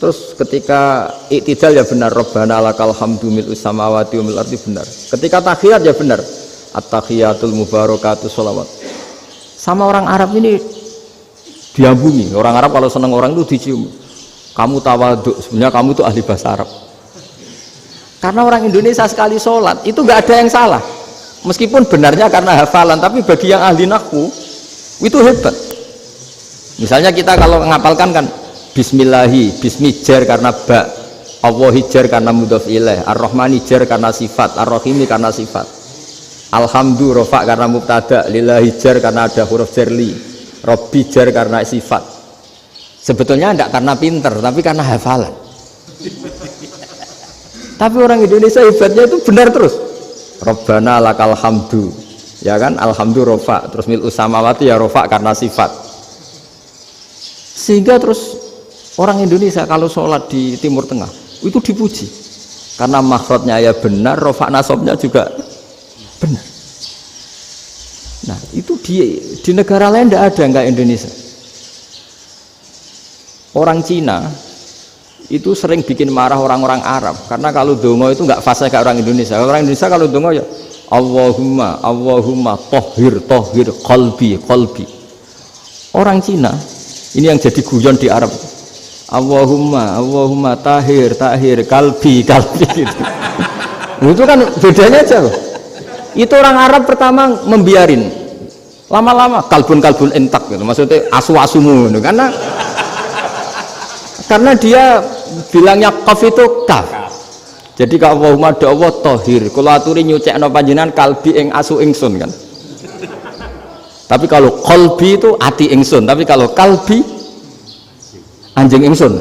Terus ketika iktidal ya benar, Rabbana lakal hamdu mil'us samawati wa mil ardi benar. Ketika tahiyat ya benar, at-tahiyatul mubarakatuh sholawat. Sama orang Arab ini diambungi. Orang Arab kalau senang orang itu dicium. Kamu tawaduk, sebenarnya kamu itu ahli bahasa Arab. Karena orang Indonesia sekali sholat itu nggak ada yang salah. Meskipun benarnya karena hafalan, tapi bagi yang ahli nahwu itu hebat. Misalnya kita kalau ngapalkan kan bismillahi, bismijar karena ba, Allahi jar karena mudhof ilaih, ar-rahmani jar karena sifat, ar-rahimi karena sifat, alhamdu rofa karena mubtada, lillahi jar karena ada huruf jarli, robbi jar karena sifat. Sebetulnya tidak karena pinter, tapi karena hafalan. Tapi orang Indonesia hebatnya itu benar terus. Rabbana lakal hamdu, ya kan, alhamdu rofa, terus mil'us samawati ya rofa karena sifat. Sehingga terus orang Indonesia kalau sholat di Timur Tengah itu dipuji karena makhrajnya ya benar, rofa nasabnya juga benar. Nah itu di negara lain tidak ada, enggak Indonesia. Orang Cina itu sering bikin marah orang-orang Arab karena kalau dongo itu nggak fasih kayak orang Indonesia. Orang Indonesia kalau dongo ya Allahumma tohir qalbi. Orang Cina ini yang jadi guyon di Arab, Allahumma tahir kalbi gitu. Itu kan bedanya aja loh. Itu orang Arab pertama membiarin, lama-lama kalbun entak gitu, maksudnya asu-asumu gitu. Karena dia bilangnya qaf itu kaf. Jadi kalau Allahumma do Allah tohir, kalau aturi nyucekno panjenengan kalbi ing asu ingsun kan. Tapi kalau qalbi itu ati ingsun, tapi kalau kalbi anjing ingsun.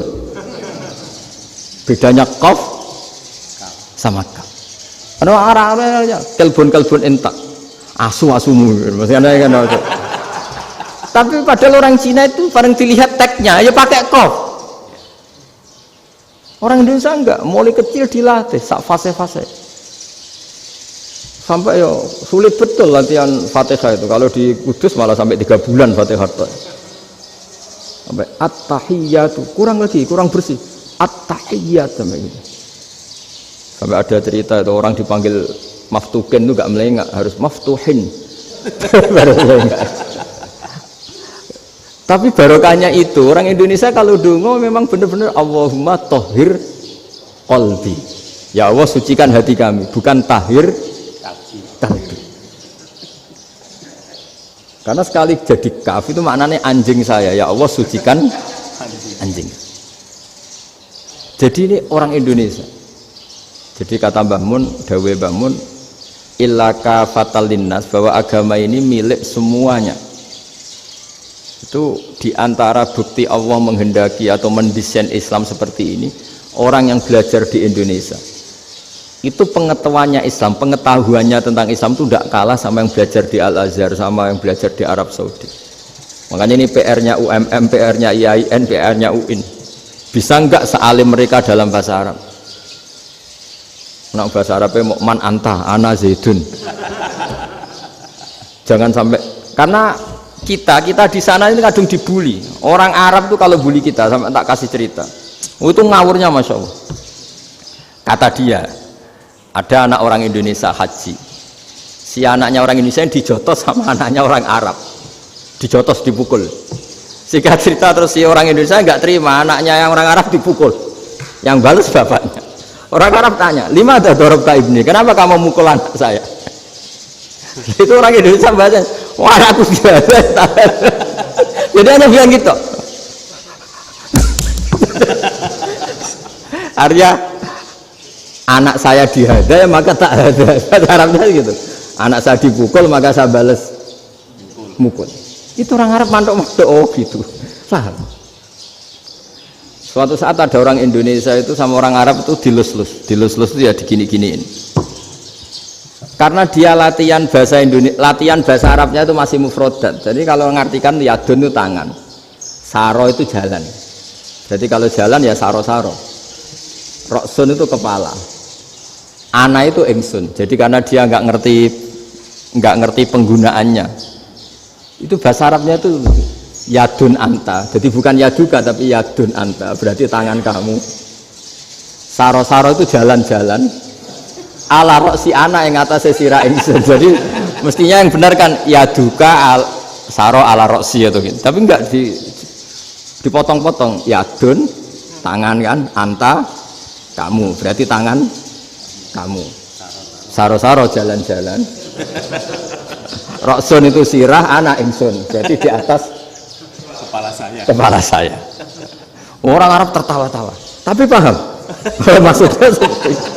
Bedanya qaf sama kaf. Ana arah-arahnya kalbun entak. Asu-asumu maksudnya kan. Tapi padahal orang Cina itu paling dilihat teksnya ya pakai qaf. Orang Indonesia enggak, mulai kecil dilatih sak fase-fase. Sampai ya sulit betul latihan Fatihah itu. Kalau di Kudus malah sampai 3 bulan Fatihah. Sampai at-tahiyyatu, kurang lagi, kurang bersih. At-tahiyyat sampai gitu. Sampai ada cerita itu orang dipanggil maftuhin itu enggak melengak, harus maftuhin. Baru melengak. Tapi barokahnya itu orang Indonesia kalau dongo memang benar-benar Allahumma tahhir qalbi. Ya Allah sucikan hati kami, bukan tahhir kalbi. Karena sekali jadi kaf itu maknanya anjing saya. Ya Allah sucikan anjing. Jadi ini orang Indonesia. Jadi kata Mbah Mun, dawe Mbah Mun, illaka fatal linnas, bahwa agama ini milik semuanya. Itu diantara bukti Allah menghendaki atau mendesain Islam seperti ini, orang yang belajar di Indonesia itu pengetahuannya Islam, pengetahuannya tentang Islam itu tidak kalah sama yang belajar di Al-Azhar, sama yang belajar di Arab Saudi. Makanya ini PR-nya UMM, PR-nya IAIN, PR-nya UIN. Bisa enggak sealim mereka dalam bahasa Arab? Nah, bahasa Arabnya man anta, ana zaidun. Jangan sampai, karena kita di sana ini kadang dibully. Orang Arab tuh kalau bully kita, sampai tak kasih cerita. Itu ngawurnya Masya Allah. Kata dia, ada anak orang Indonesia haji. Si anaknya orang Indonesia yang dijotos sama anaknya orang Arab. Dijotos, dipukul. Singkat cerita terus si orang Indonesia nggak terima, anaknya yang orang Arab dipukul. Yang balas bapaknya. Orang Arab tanya, lima ada dorobka ibni, kenapa kamu mukul anak saya? Itu orang Indonesia baca, wah aku biasa. Jadi hanya bilang gitu. Artinya anak saya dihada maka tak ada. Arabnya gitu. Anak saya dipukul maka saya balas mukul. Itu orang Arab mantuk-mantuk, oh gitu. Paham? Suatu saat ada orang Indonesia itu sama orang Arab itu dilus-lus itu ya digini-giniin. Karena dia latihan bahasa Indonesia, latihan bahasa Arabnya itu masih mufrodat. Jadi kalau mengartikan yadun itu tangan, saro itu jalan. Jadi kalau jalan ya saro-saro. Roksun itu kepala, ana itu ingsun. Jadi karena dia nggak ngerti penggunaannya, itu bahasa Arabnya itu yadun anta. Jadi bukan yaduka tapi yadun anta. Berarti tangan kamu. Saro-saro itu jalan-jalan. Ala roksi anak yang atas sirah ingsun. Jadi mestinya yang benar kan yaduka saro ala roksi atau gitu. Tapi enggak dipotong-potong. Yadun tangan kan, anta kamu. Berarti tangan kamu. Saro-saro jalan-jalan. Roksun itu sirah, anak ingsun. Jadi di atas kepala saya. Orang Arab tertawa-tawa. Tapi paham? Maksudnya seperti itu.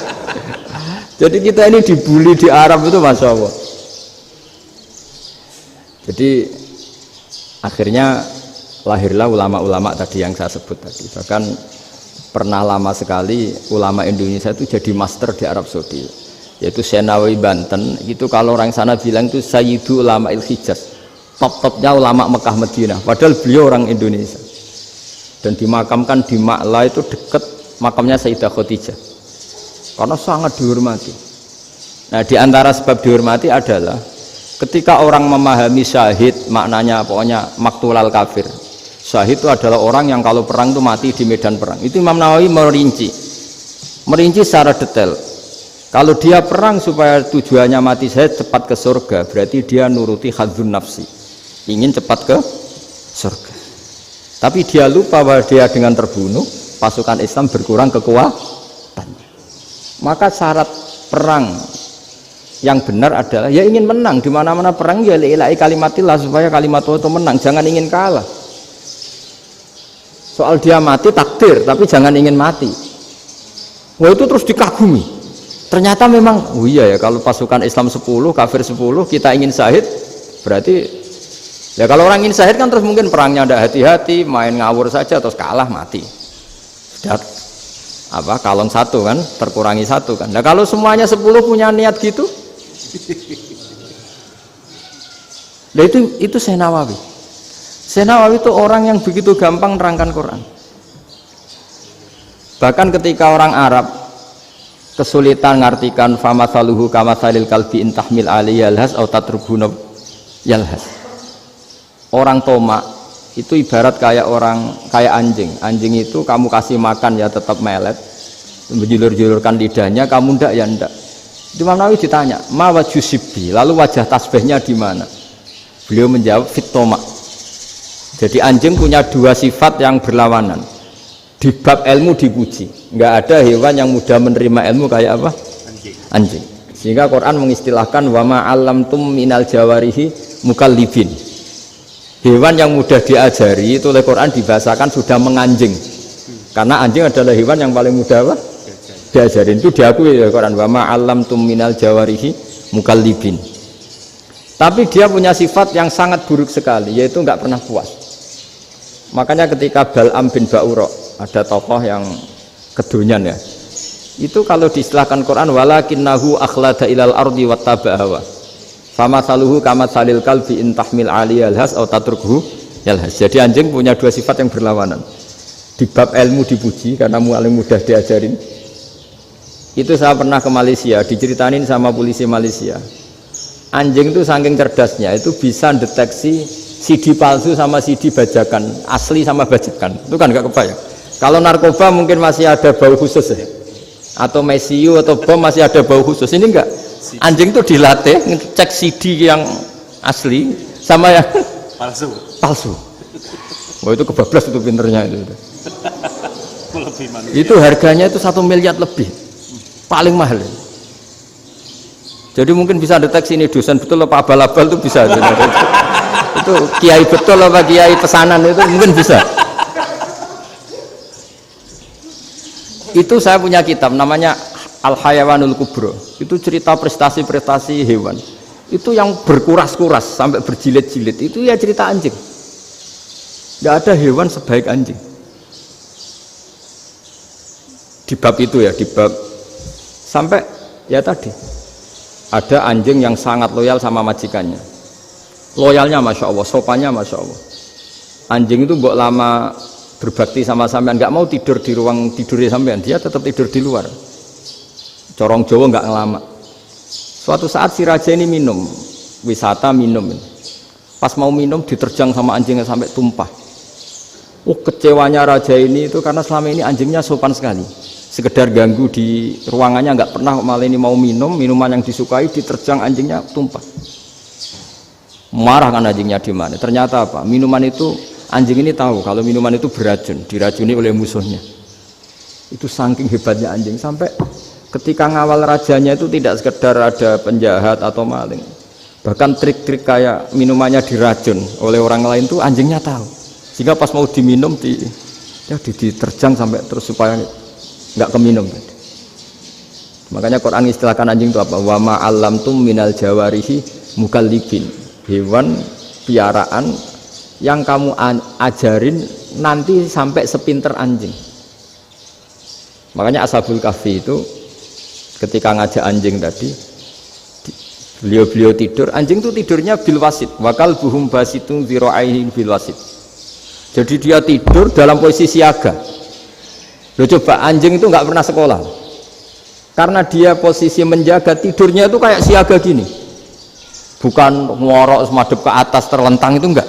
Jadi kita ini dibully di Arab itu Masya Allah. Jadi akhirnya lahirlah ulama-ulama tadi yang saya sebut tadi. Bahkan pernah lama sekali ulama Indonesia itu jadi master di Arab Saudi. Yaitu Senawi Banten. Itu kalau orang sana bilang itu Sayyidu Ulama Il-Hijaz. Top-topnya ulama Mekah Madinah. Padahal beliau orang Indonesia. Dan dimakamkan di Ma'la itu dekat makamnya Sayyidah Khadijah. Karena sangat dihormati. Nah, di antara sebab dihormati adalah ketika orang memahami syahid, maknanya pokoknya maktulal kafir. Syahid itu adalah orang yang kalau perang itu mati di medan perang. Itu Imam Nawawi merinci secara detail. Kalau dia perang supaya tujuannya mati syahid cepat ke surga, berarti dia nuruti hadzun nafsi, ingin cepat ke surga. Tapi dia lupa bahwa dia dengan terbunuh pasukan Islam berkurang kekuatan. Maka syarat perang yang benar adalah ya ingin menang. Di mana-mana perang ya lillahi kalimatillah, supaya kalimat Allah itu menang, jangan ingin kalah. Soal dia mati takdir, tapi jangan ingin mati. Wah, itu terus dikagumi. Ternyata memang oh iya ya, kalau pasukan Islam 10 kafir 10 kita ingin syahid, berarti ya kalau orang ingin syahid kan terus mungkin perangnya ada hati-hati, main ngawur saja terus kalah mati. Sudah kalon satu kan, terkurangi satu kan. Nah kalau semuanya 10 punya niat gitu, nah itu Syekh Nawawi. Syekh Nawawi itu orang yang begitu gampang nerangkan Quran. Bahkan ketika orang Arab kesulitan ngartikan famasaluhu kamasalil kalbi intahmil alaihi yalhas atau tatrubuna yalhas. Orang Tomak itu ibarat kayak anjing. Anjing itu kamu kasih makan ya tetap melet, menjulur-julurkan lidahnya, kamu ndak ya ndak. Imam Nawawi ditanya, "Ma wajusibbi?" Lalu wajah tasbihnya di mana? Beliau menjawab, "Fit Tomak." Jadi anjing punya dua sifat yang berlawanan. Di bab ilmu dipuji, nggak ada hewan yang mudah menerima ilmu kayak apa? Anjing. Sehingga Quran mengistilahkan wa ma 'allamtum minal jawarihi mukallibin. Hewan yang mudah diajari itu oleh Quran dibahasakan sudah menganjing. Karena anjing adalah hewan yang paling mudah apa? Diajarin. Itu diakui oleh Quran wa ma 'allamtum minal jawarihi mukallibin. Tapi dia punya sifat yang sangat buruk sekali, yaitu nggak pernah puas. Makanya ketika Bal'am bin Ba'ura, ada tokoh yang kedonyan ya, itu kalau diistilahkan Quran walakinnahu akhlada ilal ardi wattaba'a hawa famasaluhu kamatsalil kalbi in tahmil 'alaihi yalhas aw tatrukhu yalhas. Jadi anjing punya dua sifat yang berlawanan. Di bab ilmu dipuji karena paling mudah diajarin. Itu saya pernah ke Malaysia, diceritain sama polisi Malaysia. Anjing itu saking cerdasnya itu bisa deteksi CD palsu sama CD bajakan, asli sama bajakan. Itu kan nggak kebayang. Kalau narkoba mungkin masih ada bau khusus ya, atau mesiu atau bom masih ada bau khusus. Ini enggak. Anjing itu dilatih ngecek CD yang asli sama yang palsu. Wah itu kebablas itu pinternya itu. Itu harganya itu 1 miliar lebih, paling mahal. Jadi mungkin bisa deteksi ini dosen betul apa abal-abal itu bisa. Itu kiai betul apa kiai pesanan itu mungkin bisa. Itu saya punya kitab namanya Al-Hayawanul Kubro. Itu cerita prestasi-prestasi hewan. Itu yang berkuras-kuras sampai berjilid-jilid. Itu ya cerita anjing. Tidak ada hewan sebaik anjing. Di bab itu ya, di bab sampai ya tadi. Ada anjing yang sangat loyal sama majikannya. Loyalnya Masya Allah, sopannya Masya Allah. Anjing itu mbok lama berbakti sama sampean, nggak mau tidur di ruang tidurnya sampean, dia tetap tidur di luar. Corong Jawa nggak ngelama. Suatu saat si raja ini minum, wisata minum. Pas mau minum diterjang sama anjingnya sampai tumpah. Kecewanya raja ini itu karena selama ini anjingnya sopan sekali. Sekedar ganggu di ruangannya nggak pernah, malah ini mau minum minuman yang disukai diterjang anjingnya tumpah. Marah kan anjingnya di mana? Ternyata apa? Minuman itu anjing ini tahu kalau minuman itu beracun, diracuni oleh musuhnya. Itu saking hebatnya anjing sampai ketika ngawal rajanya itu tidak sekedar ada penjahat atau maling, bahkan trik-trik kayak minumannya diracun oleh orang lain itu anjingnya tahu. Sehingga pas mau diminum diterjang sampai terus supaya nggak keminum. Makanya Quran istilahkan anjing itu apa? Wa ma 'allamtum minal jawarihi mukallibin. Hewan piaraan yang kamu ajarin nanti sampai sepinter anjing. Makanya Ashabul Kahfi itu ketika ngajak anjing tadi, beliau tidur, anjing itu tidurnya bil wasit. Wakal buhum basitun dzira'aihi bil wasit. Jadi dia tidur dalam posisi siaga. Loh coba anjing itu nggak pernah sekolah, karena dia posisi menjaga tidurnya itu kayak siaga gini, bukan ngorok semadep ke atas terlentang itu enggak.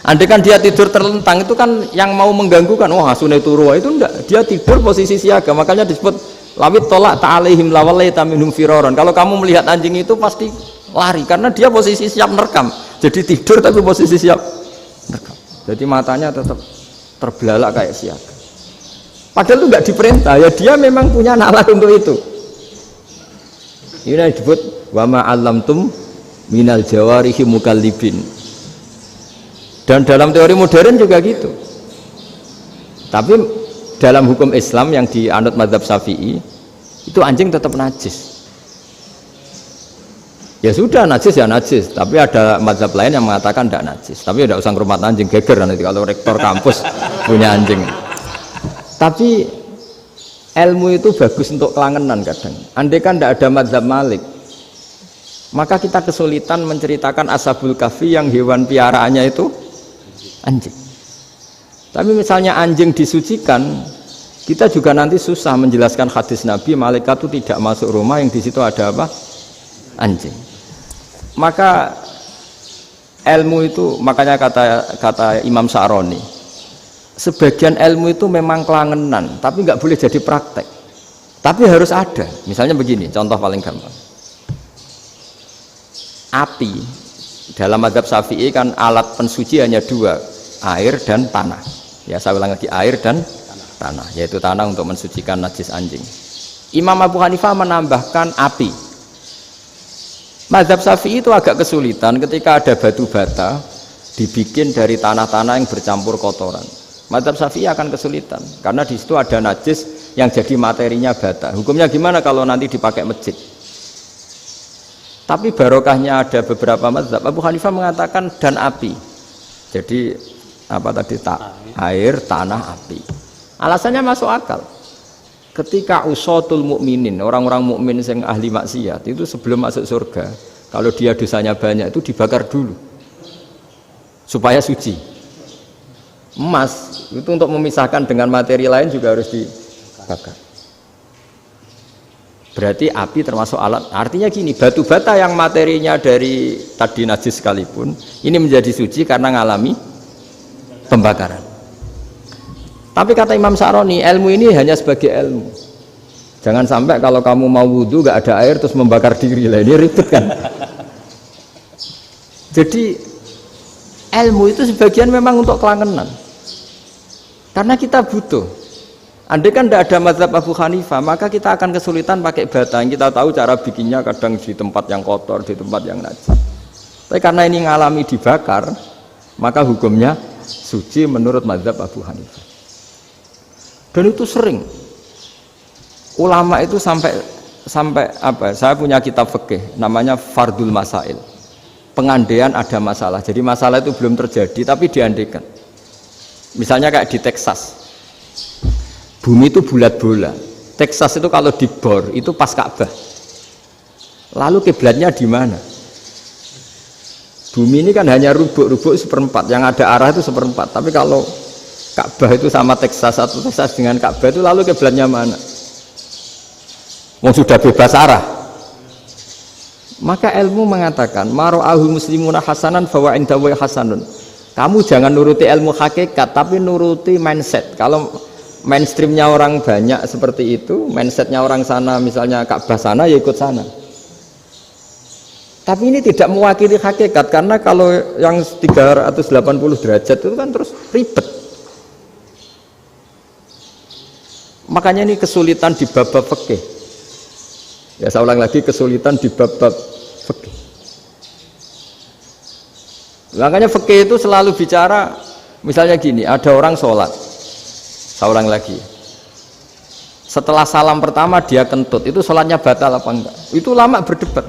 Andai kan dia tidur terlentang itu kan yang mau mengganggu kan, wah sunai turu itu enggak. Dia tidur posisi siaga, makanya disebut lawit tolak ta'alaihim lawalaita minhum firaron. Kalau kamu melihat anjing itu pasti lari karena dia posisi siap merekam. Jadi tidur tapi posisi siap merekam. Jadi matanya tetap terbelalak kayak siaga. Padahal itu nggak diperintah, ya dia memang punya nalar untuk itu. Ini disebut wa ma 'allamtum minal jawarihi mukallibin. Dan dalam teori modern juga gitu. Tapi dalam hukum Islam yang dianut mazhab Syafi'i itu anjing tetap najis. Ya sudah najis ya najis, tapi ada mazhab lain yang mengatakan tidak najis. Tapi tidak usah ngurmat anjing, geger nanti kalau rektor kampus punya anjing. Tapi ilmu itu bagus untuk kelangenan kadang. Andai kan tidak ada mazhab Malik, maka kita kesulitan menceritakan Ashabul Kahfi yang hewan piaraannya itu anjing. Tapi misalnya anjing disucikan, Kita juga nanti susah menjelaskan hadis Nabi malaikat itu tidak masuk rumah yang di situ ada apa? Anjing. Maka ilmu itu, makanya kata Imam Sa'roni, sebagian ilmu itu memang kelangenan, tapi nggak boleh jadi praktek. Tapi harus ada. Misalnya begini, contoh paling gampang. Api dalam mazhab Syafi'i kan alat pensuci hanya dua, air dan tanah. Ya, saya ulang lagi, air dan tanah, yaitu tanah untuk mensucikan najis anjing. Imam Abu Hanifah menambahkan api. Mazhab Syafi'i itu agak kesulitan ketika ada batu bata dibikin dari tanah-tanah yang bercampur kotoran. Mazhab Syafi'i akan kesulitan karena di situ ada najis yang jadi materinya bata. Hukumnya gimana kalau nanti dipakai masjid? Tapi barokahnya ada beberapa mazhab. Abu Hanifah mengatakan dan api. Jadi apa tadi, air, tanah, api. Alasannya masuk akal. Ketika usatul mukminin, orang-orang mukmin yang ahli maksiat itu sebelum masuk surga, kalau dia dosanya banyak itu dibakar dulu supaya suci. Emas itu untuk memisahkan dengan materi lain juga harus dibakar. Berarti api termasuk alat. Artinya gini, batu bata yang materinya dari tadi najis sekalipun ini menjadi suci karena ngalami pembakaran. Tapi kata Imam Sa'roni, ilmu ini hanya sebagai ilmu. Jangan sampai kalau kamu mau wudhu gak ada air terus membakar diri lah, ini ribet kan. Jadi ilmu itu sebagian memang untuk kelangenan. Karena kita butuh. Andai kan tidak ada mazhab Abu Hanifah, maka kita akan kesulitan pakai bata. Kita tahu cara bikinnya kadang di tempat yang kotor, di tempat yang najis. Tapi karena ini ngalami dibakar, maka hukumnya suci menurut mazhab Abu Hanifah. Dan itu sering ulama itu sampai apa? Saya punya kitab fikih namanya Fardul Masail. Pengandaian ada masalah. Jadi masalah itu belum terjadi tapi diandaikan. Misalnya kayak di Texas. Bumi itu bulat bola. Texas itu kalau dibor itu pas Ka'bah. Lalu kiblatnya di mana? Bumi ini kan hanya rubuk-rubuk seperempat. Yang ada arah itu seperempat. Tapi kalau Ka'bah itu sama Texas, atau Texas dengan Ka'bah itu lalu kiblatnya mana? Mau sudah bebas arah. Maka ilmu mengatakan mara'ahu muslimuna hasanan fawa indahu hasanun. Kamu jangan nuruti ilmu hakikat tapi nuruti mindset. Kalau mainstreamnya orang banyak seperti itu, mindsetnya orang sana misalnya Ka'bah sana ya ikut sana. Tapi ini tidak mewakili hakikat karena kalau yang 380 derajat itu kan terus ribet. Makanya ini kesulitan di bab-bab fikih. Ya saya ulang lagi, kesulitan di bab-bab fikih. Makanya fikih itu selalu bicara, misalnya gini, ada orang sholat. Saya ulang lagi. Setelah salam pertama dia kentut, itu sholatnya batal apa enggak? Itu lama berdebat.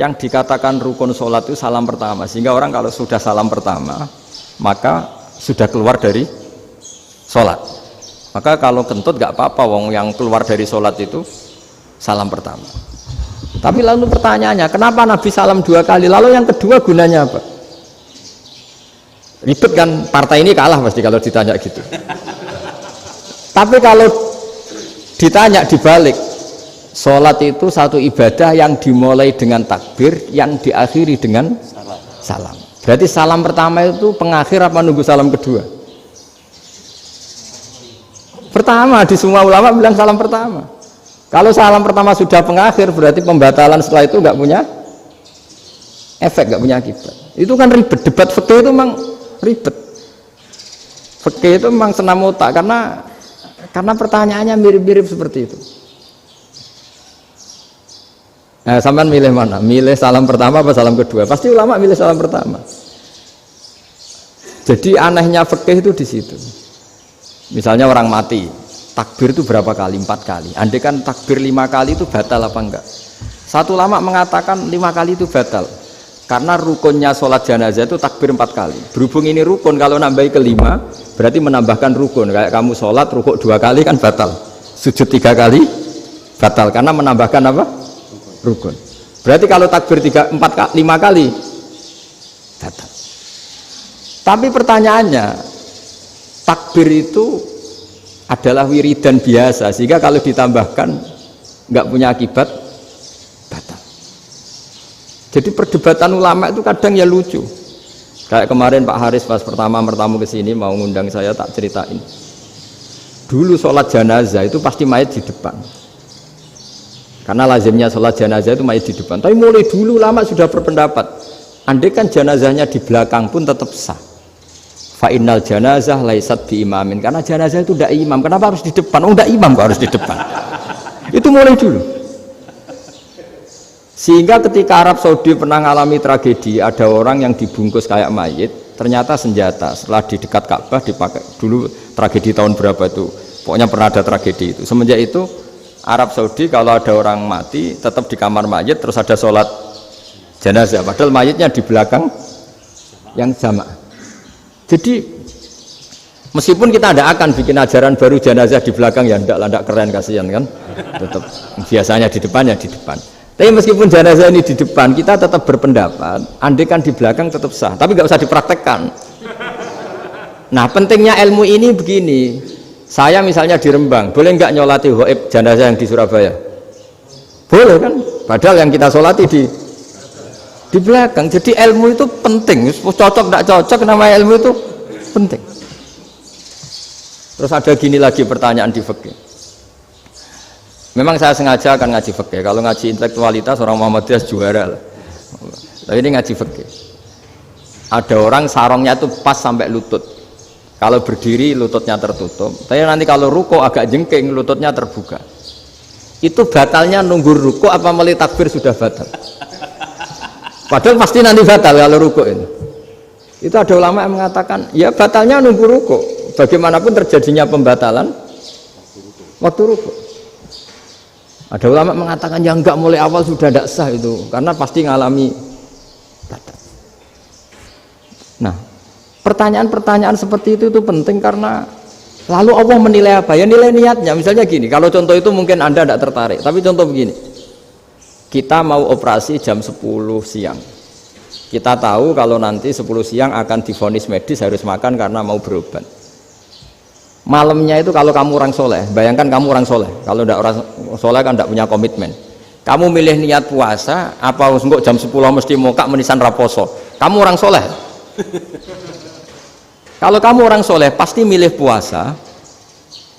Yang dikatakan rukun sholat itu salam pertama, sehingga orang kalau sudah salam pertama, maka sudah keluar dari sholat. Maka kalau kentut gak apa-apa, wong yang keluar dari sholat itu salam pertama. Tapi lalu pertanyaannya, kenapa Nabi salam 2 kali? Lalu yang kedua gunanya apa? Ribet kan, partai ini kalah pasti kalau ditanya gitu. Tapi kalau ditanya dibalik, sholat itu satu ibadah yang dimulai dengan takbir, yang diakhiri dengan salam. Berarti salam pertama itu pengakhir apa nunggu salam kedua? Pertama, di semua ulama bilang salam pertama. Kalau salam pertama sudah pengakhir berarti pembatalan setelah itu nggak punya efek, nggak punya akibat. Itu kan ribet. Debat fikih itu memang ribet. Fikih itu memang senam otak karena pertanyaannya mirip-mirip seperti itu. Nah, sampean milih mana? Milih salam pertama apa salam kedua? Pasti ulama milih salam pertama. Jadi anehnya fikih itu di situ. Misalnya orang mati, takbir itu berapa kali? 4 kali. Andai kan takbir 5 kali itu batal apa enggak? Satu ulama mengatakan 5 kali itu batal. Karena rukunnya sholat jenazah itu takbir 4 kali. Berhubung ini rukun, kalau nambahi ke 5, berarti menambahkan rukun. Kayak kamu sholat rukuk 2 kali kan batal. Sujud 3 kali batal karena menambahkan apa? Rukun. Berarti kalau takbir 5 kali batal. Tapi pertanyaannya, takbir itu adalah wiridan biasa, sehingga kalau ditambahkan nggak punya akibat batal. Jadi perdebatan ulama itu kadang ya lucu. Kayak kemarin Pak Haris pas pertama ke sini mau ngundang saya, tak ceritain. Dulu sholat jenazah itu pasti mayat di depan. Karena lazimnya sholat jenazah itu mayat di depan. Tapi mulai dulu ulama sudah berpendapat, andai kan jenazahnya di belakang pun tetap sah. Fa innal janazah laisat bi imamin. Karena jenazah itu tidak imam. Kenapa harus di depan? Oh, tidak imam kok harus di depan. Itu mulai dulu. Sehingga ketika Arab Saudi pernah mengalami tragedi, ada orang yang dibungkus kayak mayit, ternyata senjata. Setelah di dekat Ka'bah dipakai. Dulu tragedi tahun berapa itu? Pokoknya pernah ada tragedi itu. Semenjak itu Arab Saudi kalau ada orang mati tetap di kamar mayit, terus ada sholat jenazah. Padahal mayitnya di belakang yang jamaah. Jadi meskipun kita tidak akan bikin ajaran baru jenazah di belakang, ya tidak keren, kasihan kan. Tetap biasanya di depannya di depan. Tapi meskipun jenazah ini di depan, kita tetap berpendapat, andai kan di belakang tetap sah, tapi nggak usah dipraktekkan. Nah, pentingnya ilmu ini begini. Saya misalnya di Rembang, boleh nggak nyolati ghaib jenazah yang di Surabaya? Boleh kan? Padahal yang kita solati di belakang. Jadi ilmu itu penting. Cocok tidak cocok, nama ilmu itu penting. Terus ada gini lagi pertanyaan di fikih. Memang saya sengaja akan ngaji fikih. Kalau ngaji intelektualitas orang Muhammadiyah juara lah. Tapi ini ngaji fikih. Ada orang sarongnya itu pas sampai lutut. Kalau berdiri lututnya tertutup. Tapi nanti kalau ruko agak jengking lututnya terbuka. Itu batalnya nunggu ruko apa mulai takbir sudah batal? Padahal pasti nanti batal kalau ruko ini. Itu ada ulama yang mengatakan, ya batalnya nunggu ruko. Bagaimanapun terjadinya pembatalan waktu ruko. Ada ulama mengatakan yang enggak mulai awal sudah tidak sah itu, karena pasti ngalami batal. Nah, pertanyaan-pertanyaan seperti itu penting karena lalu Allah menilai apa? Ya nilai niatnya. Misalnya gini, kalau contoh itu mungkin Anda tidak tertarik, tapi contoh begini. Kita mau operasi jam 10 siang. Kita tahu kalau nanti 10 siang akan divonis medis harus makan karena mau berobat. Malamnya itu kalau kamu orang soleh, bayangkan kamu orang soleh. Kalau tidak orang soleh kan tidak punya komitmen. Kamu milih niat puasa, apa enggak jam 10 mesti mokak menisan raposo. Kamu orang soleh. Kalau kamu orang soleh pasti milih puasa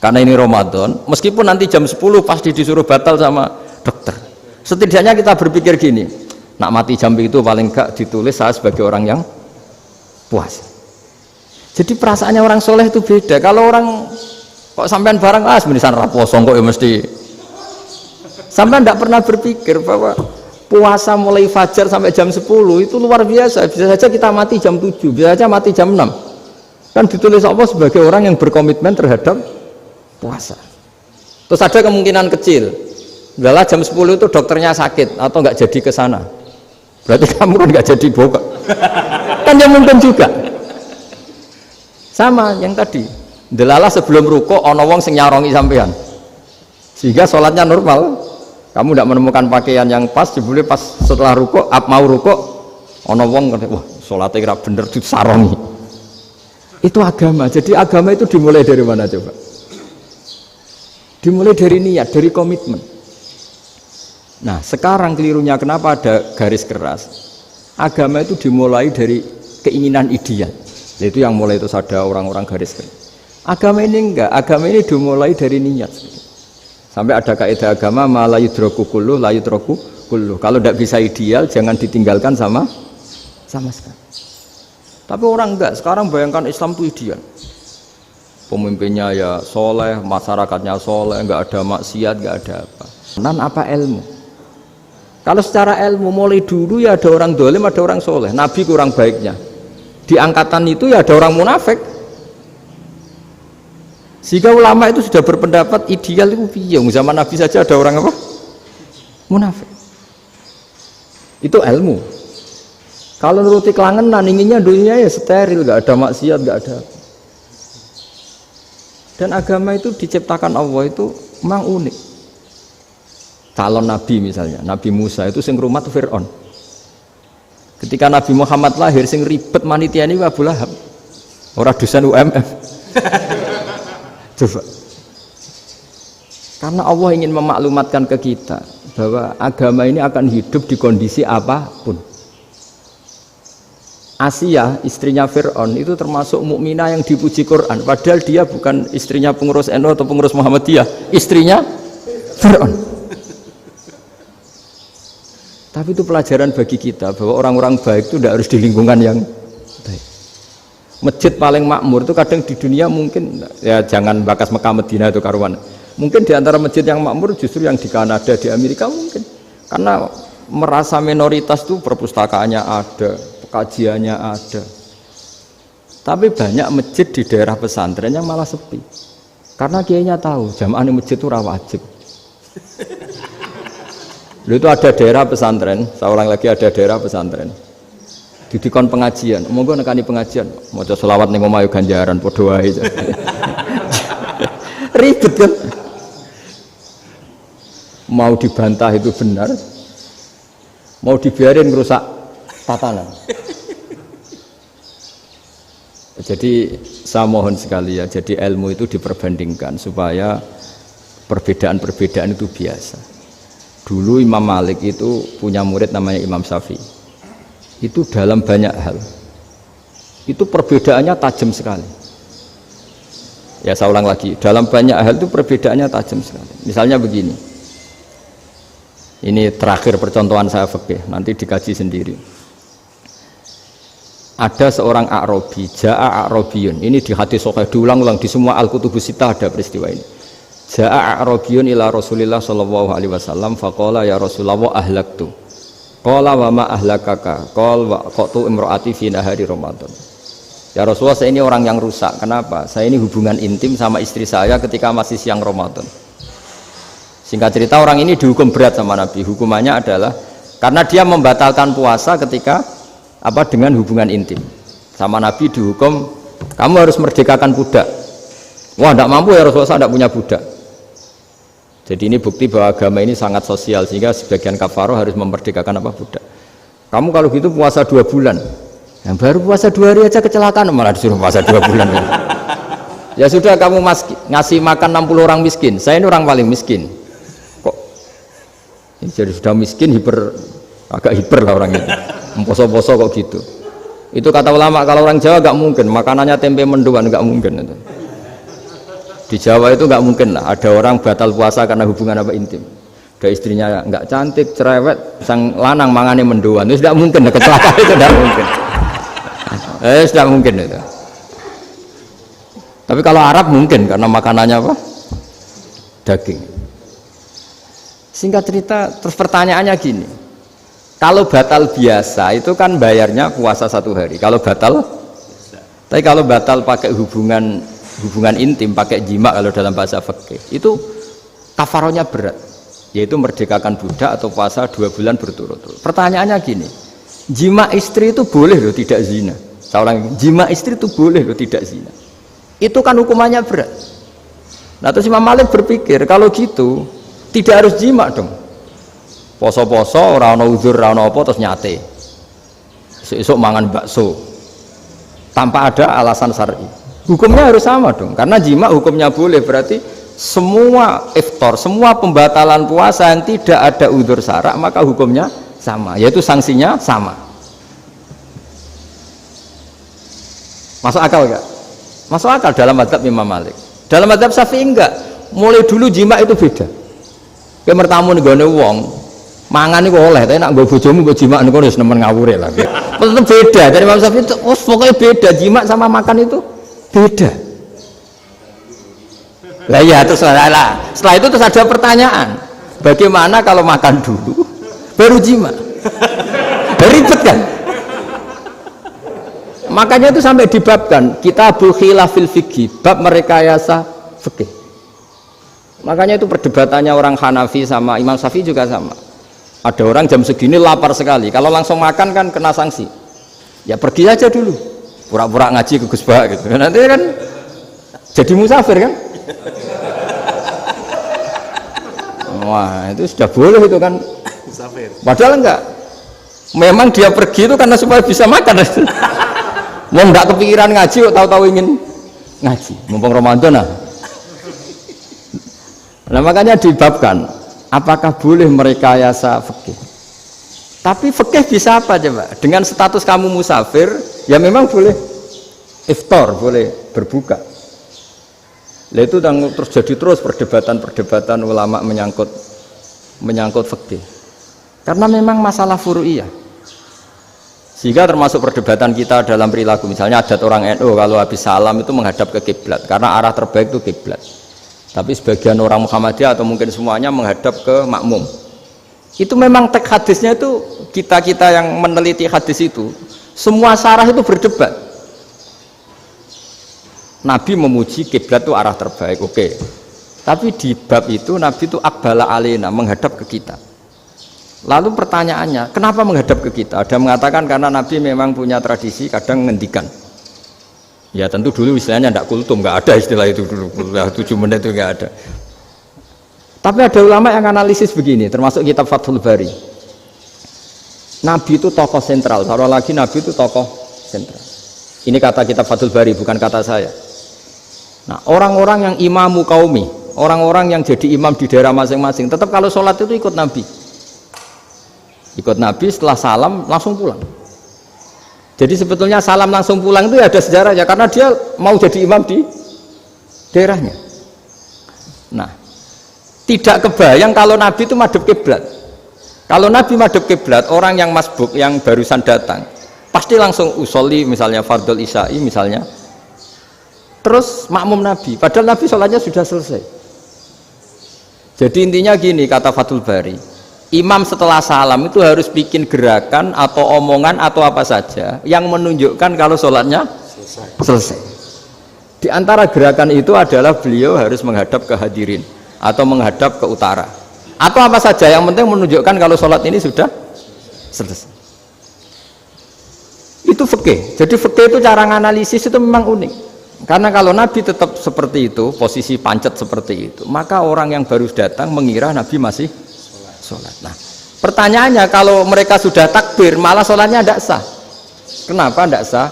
karena ini Ramadan. Meskipun nanti jam 10 pasti disuruh batal sama dokter. Setidaknya kita berpikir gini, nak mati jam itu paling enggak ditulis saya sebagai orang yang puasa. Jadi perasaannya orang soleh itu beda. Kalau orang kok sampean barang menisan raposo kok ya mesti. Sampean tidak pernah berpikir bahwa puasa mulai fajar sampai jam 10 itu luar biasa. Bisa saja kita mati jam 7, bisa saja mati jam 6. Kan ditulis Allah sebagai orang yang berkomitmen terhadap puasa. Terus ada kemungkinan kecil, adalah jam 10 itu dokternya sakit atau nggak jadi ke sana. Berarti kamu kan nggak jadi buka. Kan ya mungkin juga. Sama yang tadi, delalah sebelum ruko ono wong sing nyarongi sampean, sehingga sholatnya normal. Kamu tidak menemukan pakaian yang pas, jebule pas setelah ruko, mau ruko, ono wong wah sholatnya kira bener disarongi. Itu agama. Jadi agama itu dimulai dari mana coba? Dimulai dari niat, dari komitmen. Nah sekarang kelirunya kenapa ada garis keras? Agama itu dimulai dari keinginan ideal. Itu yang mulai itu ada orang-orang garis keras. Agama ini enggak, agama ini dimulai dari niat. Sampai ada kaidah agama la yudraku kullu la yudraku kullu. Kalau tidak bisa ideal jangan ditinggalkan sama sekali. Tapi orang enggak, sekarang bayangkan Islam itu ideal. Pemimpinnya ya soleh, masyarakatnya soleh, enggak ada maksiat, enggak ada apa. Dan apa ilmu? Kalau secara ilmu mulai dulu ya ada orang dolim, ada orang soleh. Nabi kurang baiknya. Di angkatan itu ya ada orang munafik. Sehingga ulama itu sudah berpendapat ideal itu piye? Zaman Nabi saja ada orang apa? Munafik. Itu ilmu. Kalau nuruti kelangenan inginnya dunia ya steril, gak ada maksiat, gak ada. Dan agama itu diciptakan Allah itu memang unik. Calon Nabi misalnya, Nabi Musa itu sing rumat Fir'aun. Ketika Nabi Muhammad lahir sing ribet manitia ini Abu Lahab. Orang dosen UMM. Coba. Karena Allah ingin memaklumatkan ke kita bahwa agama ini akan hidup di kondisi apapun. Asiyah, istrinya Fir'aun itu termasuk mukminah yang dipuji Quran, padahal dia bukan istrinya pengurus NU atau pengurus Muhammadiyah, istrinya Fir'aun. Tapi itu pelajaran bagi kita bahwa orang-orang baik itu tidak harus di lingkungan yang baik. Masjid paling makmur itu kadang di dunia mungkin, ya jangan bakas Mekah Medina itu karuan. Mungkin di antara masjid yang makmur justru yang di Kanada, di Amerika mungkin. Karena merasa minoritas itu perpustakaannya ada, kajiannya ada. Tapi banyak masjid di daerah pesantren yang malah sepi. Karena kiainya tahu jamaah di masjid itu wajib. Itu ada daerah pesantren, saya ulang lagi, ada daerah pesantren. Didikon pengajian, monggo nekani pengajian, maca selawat ning omahe ganjaran padha wae. Ribet kan? Mau dibantah itu benar, mau dibiarin merusak tatanan. Jadi saya mohon sekali ya, jadi ilmu itu diperbandingkan supaya perbedaan-perbedaan itu biasa. Dulu Imam Malik itu punya murid namanya Imam Syafi'i. Itu dalam banyak hal. Itu perbedaannya tajam sekali. Ya saya ulang lagi, dalam banyak hal itu perbedaannya tajam sekali. Misalnya begini. Ini terakhir percontohan saya fikih, nanti dikaji sendiri. Ada seorang A'rabi, Ja'a A'rabiyun. Ini di hadis sahih diulang-ulang di semua Al-Kutubus Sittah ada peristiwa ini. Ja'a A'rabiyun ila Rasulillah sallallahu alaihi wasallam faqala ya Rasulullah ahlaktu. Qala wa ma ahlakaka? Qala wa qatu imraati fi nahari Ramadan. Ya Rasulullah, saya ini orang yang rusak. Kenapa? Saya ini hubungan intim sama istri saya ketika masih siang Ramadan. Singkat cerita orang ini dihukum berat sama Nabi. Hukumannya adalah karena dia membatalkan puasa ketika dengan hubungan intim. Sama Nabi dihukum, kamu harus merdekakan budak. Wah, tidak mampu ya Rasulullah, saya tidak punya budak. Jadi ini bukti bahwa agama ini sangat sosial sehingga sebagian kafaroh harus memerdekakan budak. Kamu kalau gitu puasa 2 bulan. Yang baru puasa 2 hari aja kecelakaan malah disuruh puasa 2 bulan. Ya sudah, kamu ngasih makan 60 orang miskin. Saya ini orang paling miskin. Jadi sudah miskin, agak hiper lah orang itu, poso-poso kok gitu. Itu kata ulama, kalau orang Jawa gak mungkin makanannya tempe mendoan, gak mungkin itu. Di Jawa itu gak mungkin lah ada orang batal puasa karena hubungan intim. Ada istrinya gak cantik, cerewet, sang lanang mangane mendoan, itu tidak mungkin, kecelakaan itu tidak mungkin. Tidak mungkin itu. Tapi kalau Arab mungkin karena makanannya daging. Singkat cerita, terus pertanyaannya gini, kalau batal biasa itu kan bayarnya puasa 1 hari. Kalau batal, tapi kalau batal pakai hubungan intim, pakai jima kalau dalam bahasa fikih, itu kafarohnya berat, yaitu merdekakan budak atau puasa 2 bulan berturut-turut. Pertanyaannya gini, jima istri itu boleh loh tidak zina. Saya ulangi, jima istri itu boleh loh tidak zina. Itu kan hukumannya berat. Nah terus Imam Malik berpikir kalau gitu tidak harus jima dong. Poso-poso, ora ana uzur, ora ana apa terus nyate. Esuk mangan bakso. Tanpa ada alasan syar'i. Hukumnya harus sama dong. Karena jima hukumnya boleh, berarti semua iftar, semua pembatalan puasa yang tidak ada uzur syara' maka hukumnya sama, yaitu sanksinya sama. Masuk akal enggak? Masuk akal dalam mazhab Imam Malik. Dalam mazhab Syafi'i enggak. Mulai dulu jima itu beda. Kayak mertamu nih gone wong, mangan itu oleh, tapi nak gue bojomu gue jima nih harus nemen ngawure lah. Tetap beda dari Imam Syafi'i itu, pokoknya beda, jima sama makan itu beda. Lah ya terus setelah itu terus ada pertanyaan, bagaimana kalau makan dulu baru jima? Ribet kan? Makanya itu sampai dibabkan Kitabul Khilafil Fiqhi, bab merekayasa fikih. Makanya itu perdebatannya orang Hanafi sama Imam Syafi'i juga sama. Ada orang jam segini lapar sekali, kalau langsung makan kan kena sanksi. Ya pergi aja dulu, pura-pura ngaji ke Gus Bah gitu. Nanti kan jadi musafir kan. Wah itu sudah boleh itu kan. Padahal enggak. Memang dia pergi itu karena supaya bisa makan. Mau enggak kepikiran ngaji, tahu-tahu ingin ngaji. Mumpung Ramadan Nah makanya dibabkan, apakah boleh merekayasa fikih? Tapi fikih bisa apa coba? Dengan status kamu musafir, ya memang boleh iftar, boleh berbuka. Lah itu terjadi terus perdebatan ulama menyangkut fikih. Karena memang masalah furu'iyah. Sehingga termasuk perdebatan kita dalam perilaku, misalnya adat orang NU kalau habis salam itu menghadap ke kiblat karena arah terbaik itu kiblat. Tapi sebagian orang Muhammadiyah atau mungkin semuanya menghadap ke makmum. Itu memang teks hadisnya itu kita yang meneliti hadis itu semua syarah itu berdebat. Nabi memuji kiblat itu arah terbaik, oke. Tapi di bab itu Nabi itu aqbala alaina, menghadap ke kita. Lalu pertanyaannya, kenapa menghadap ke kita? Ada mengatakan karena Nabi memang punya tradisi kadang ngendikan. Ya tentu dulu istilahnya tidak kultum, nggak ada istilah itu dulu, 7 menit itu nggak ada. Tapi ada ulama yang analisis begini, termasuk kitab Fathul Bari. Nabi itu tokoh sentral, taruh lagi Nabi itu tokoh sentral. Ini kata kitab Fathul Bari, bukan kata saya. Nah orang-orang yang imamu qaumi, orang-orang yang jadi imam di daerah masing-masing, tetap kalau sholat itu ikut Nabi. Ikut Nabi setelah salam langsung pulang. Jadi sebetulnya salam langsung pulang itu ada sejarahnya karena dia mau jadi imam di daerahnya. Nah, tidak kebayang kalau Nabi itu madhep kiblat. Kalau Nabi madhep kiblat, orang yang masbuk yang barusan datang pasti langsung usolli misalnya fardhu isya'i misalnya. Terus makmum Nabi, padahal Nabi sholatnya sudah selesai. Jadi intinya gini kata Fathul Bari. Imam setelah salam itu harus bikin gerakan atau omongan atau apa saja yang menunjukkan kalau sholatnya selesai. Di antara gerakan itu adalah beliau harus menghadap ke hadirin atau menghadap ke utara atau apa saja yang penting menunjukkan kalau sholat ini sudah selesai. Itu fikih. Jadi fikih itu cara menganalisis itu memang unik. Karena kalau Nabi tetap seperti itu, posisi pancet seperti itu, maka orang yang baru datang mengira Nabi masih sholat. Nah, pertanyaannya kalau mereka sudah takbir, malah sholatnya tidak sah. Kenapa tidak sah?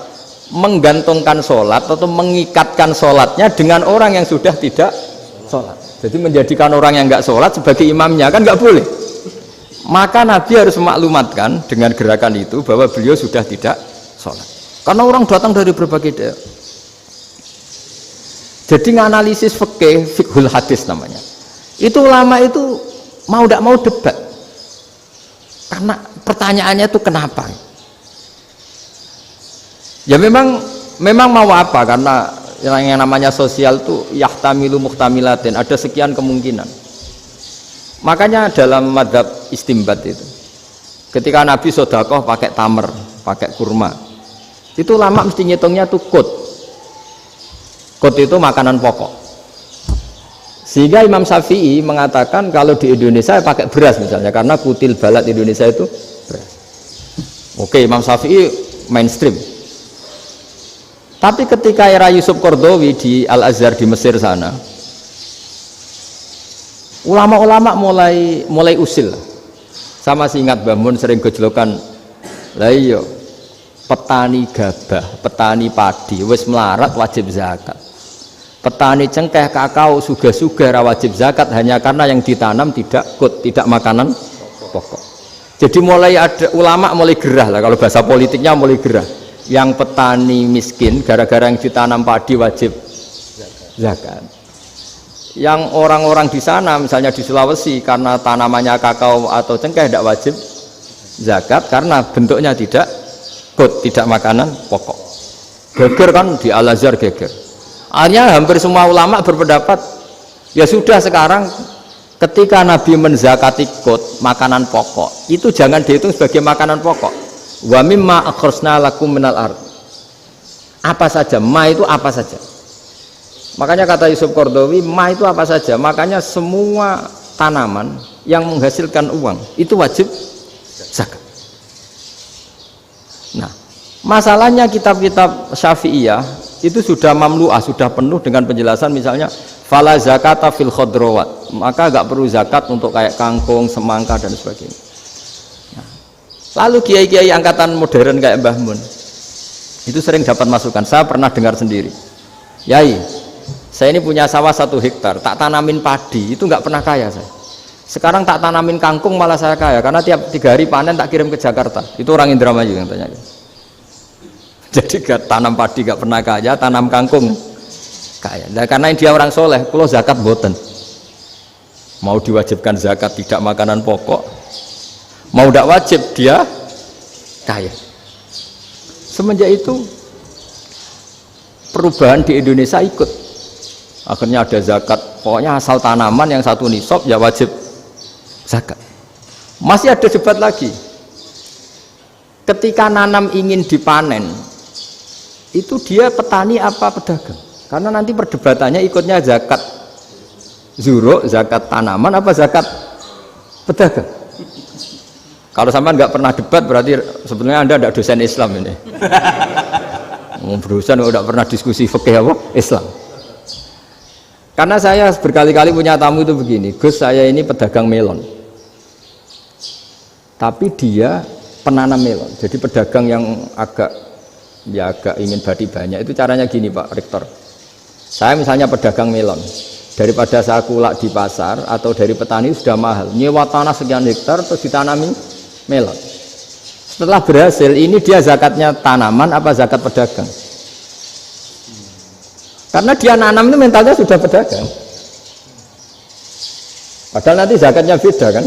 Menggantungkan sholat atau mengikatkan sholatnya dengan orang yang sudah tidak sholat. Jadi menjadikan orang yang nggak sholat sebagai imamnya kan nggak boleh. Maka Nabi harus memaklumatkan dengan gerakan itu bahwa beliau sudah tidak sholat. Karena orang datang dari berbagai daerah. Jadi nganalisis fikih, fiqhul hadis namanya. Itu ulama itu mau tidak mau debat karena pertanyaannya itu kenapa ya memang mau apa karena yang namanya sosial itu yahtamilu muhtamilatin, ada sekian kemungkinan. Makanya dalam madhab istimbat itu ketika Nabi sodakoh pakai tamer, pakai kurma, itu lama mesti ngitungnya tuh kut itu makanan pokok. Sehingga Imam Syafi'i mengatakan kalau di Indonesia pakai beras misalnya karena kutil balat Indonesia itu beras. Oke, Imam Syafi'i mainstream. Tapi ketika era Yusuf Qaradawi di Al-Azhar di Mesir sana, ulama-ulama mulai usil. Sama sih ingat Mbah Mun sering gejlokan, lah iya petani gabah, petani padi wis melarat wajib zakat. Petani cengkeh, kakao, suga-suga wajib zakat hanya karena yang ditanam tidak makanan pokok. Jadi mulai ada ulama mulai gerah lah, kalau bahasa politiknya mulai gerah. Yang petani miskin gara-gara yang ditanam padi wajib zakat. Yang orang-orang di sana misalnya di Sulawesi karena tanamannya kakao atau cengkeh tidak wajib zakat karena bentuknya tidak makanan pokok. Geger kan di Al-Azhar geger. Akhirnya hampir semua ulama berpendapat ya sudah sekarang ketika Nabi menzakati kut makanan pokok itu jangan dihitung sebagai makanan pokok. Wa mimma akhrajna lakum minal ard. Apa saja, ma itu apa saja. Makanya kata Yusuf Qaradawi, ma itu apa saja. Makanya semua tanaman yang menghasilkan uang itu wajib zakat. Nah, masalahnya kitab-kitab Syafi'iyah itu sudah mamlu'ah, sudah penuh dengan penjelasan misalnya fala zakata fil khadrawat, maka enggak perlu zakat untuk kayak kangkung, semangka dan sebagainya. Nah, lalu kiai-kiai angkatan modern kayak Mbah Mun itu sering dapat masukan, saya pernah dengar sendiri. Yai, saya ini punya sawah 1 hektar, tak tanamin padi, itu nggak pernah kaya saya. Sekarang tak tanamin kangkung malah saya kaya, karena tiap 3 hari panen tak kirim ke Jakarta. Itu orang Indramayu yang tanya. Jadi gak tanam padi gak pernah kaya, tanam kangkung kaya. Nah, karena dia orang soleh, kalau zakat boten. Mau diwajibkan zakat tidak makanan pokok, mau tidak wajib dia kaya. Semenjak itu perubahan di Indonesia ikut. Akhirnya ada zakat, pokoknya asal tanaman yang 1 nisab ya wajib zakat. Masih ada debat lagi. Ketika nanam ingin dipanen, itu dia petani apa pedagang? Karena nanti perdebatannya ikutnya zakat zuruk, zakat tanaman apa zakat pedagang. Kalau sampean nggak pernah debat berarti sebenarnya Anda tidak dosen Islam ini. Dosen tidak pernah diskusi fikih apa Islam. Karena saya berkali-kali punya tamu itu begini, Gus saya ini pedagang melon, tapi dia penanam melon, jadi pedagang yang agak ingin badi banyak. Itu caranya gini Pak Rektor, saya misalnya pedagang melon, daripada saya kulak di pasar atau dari petani sudah mahal, nyewa tanah sekian hektar terus ditanami melon. Setelah berhasil, ini dia zakatnya tanaman apa zakat pedagang? Karena dia nanam itu mentalnya sudah pedagang. Padahal nanti zakatnya beda kan?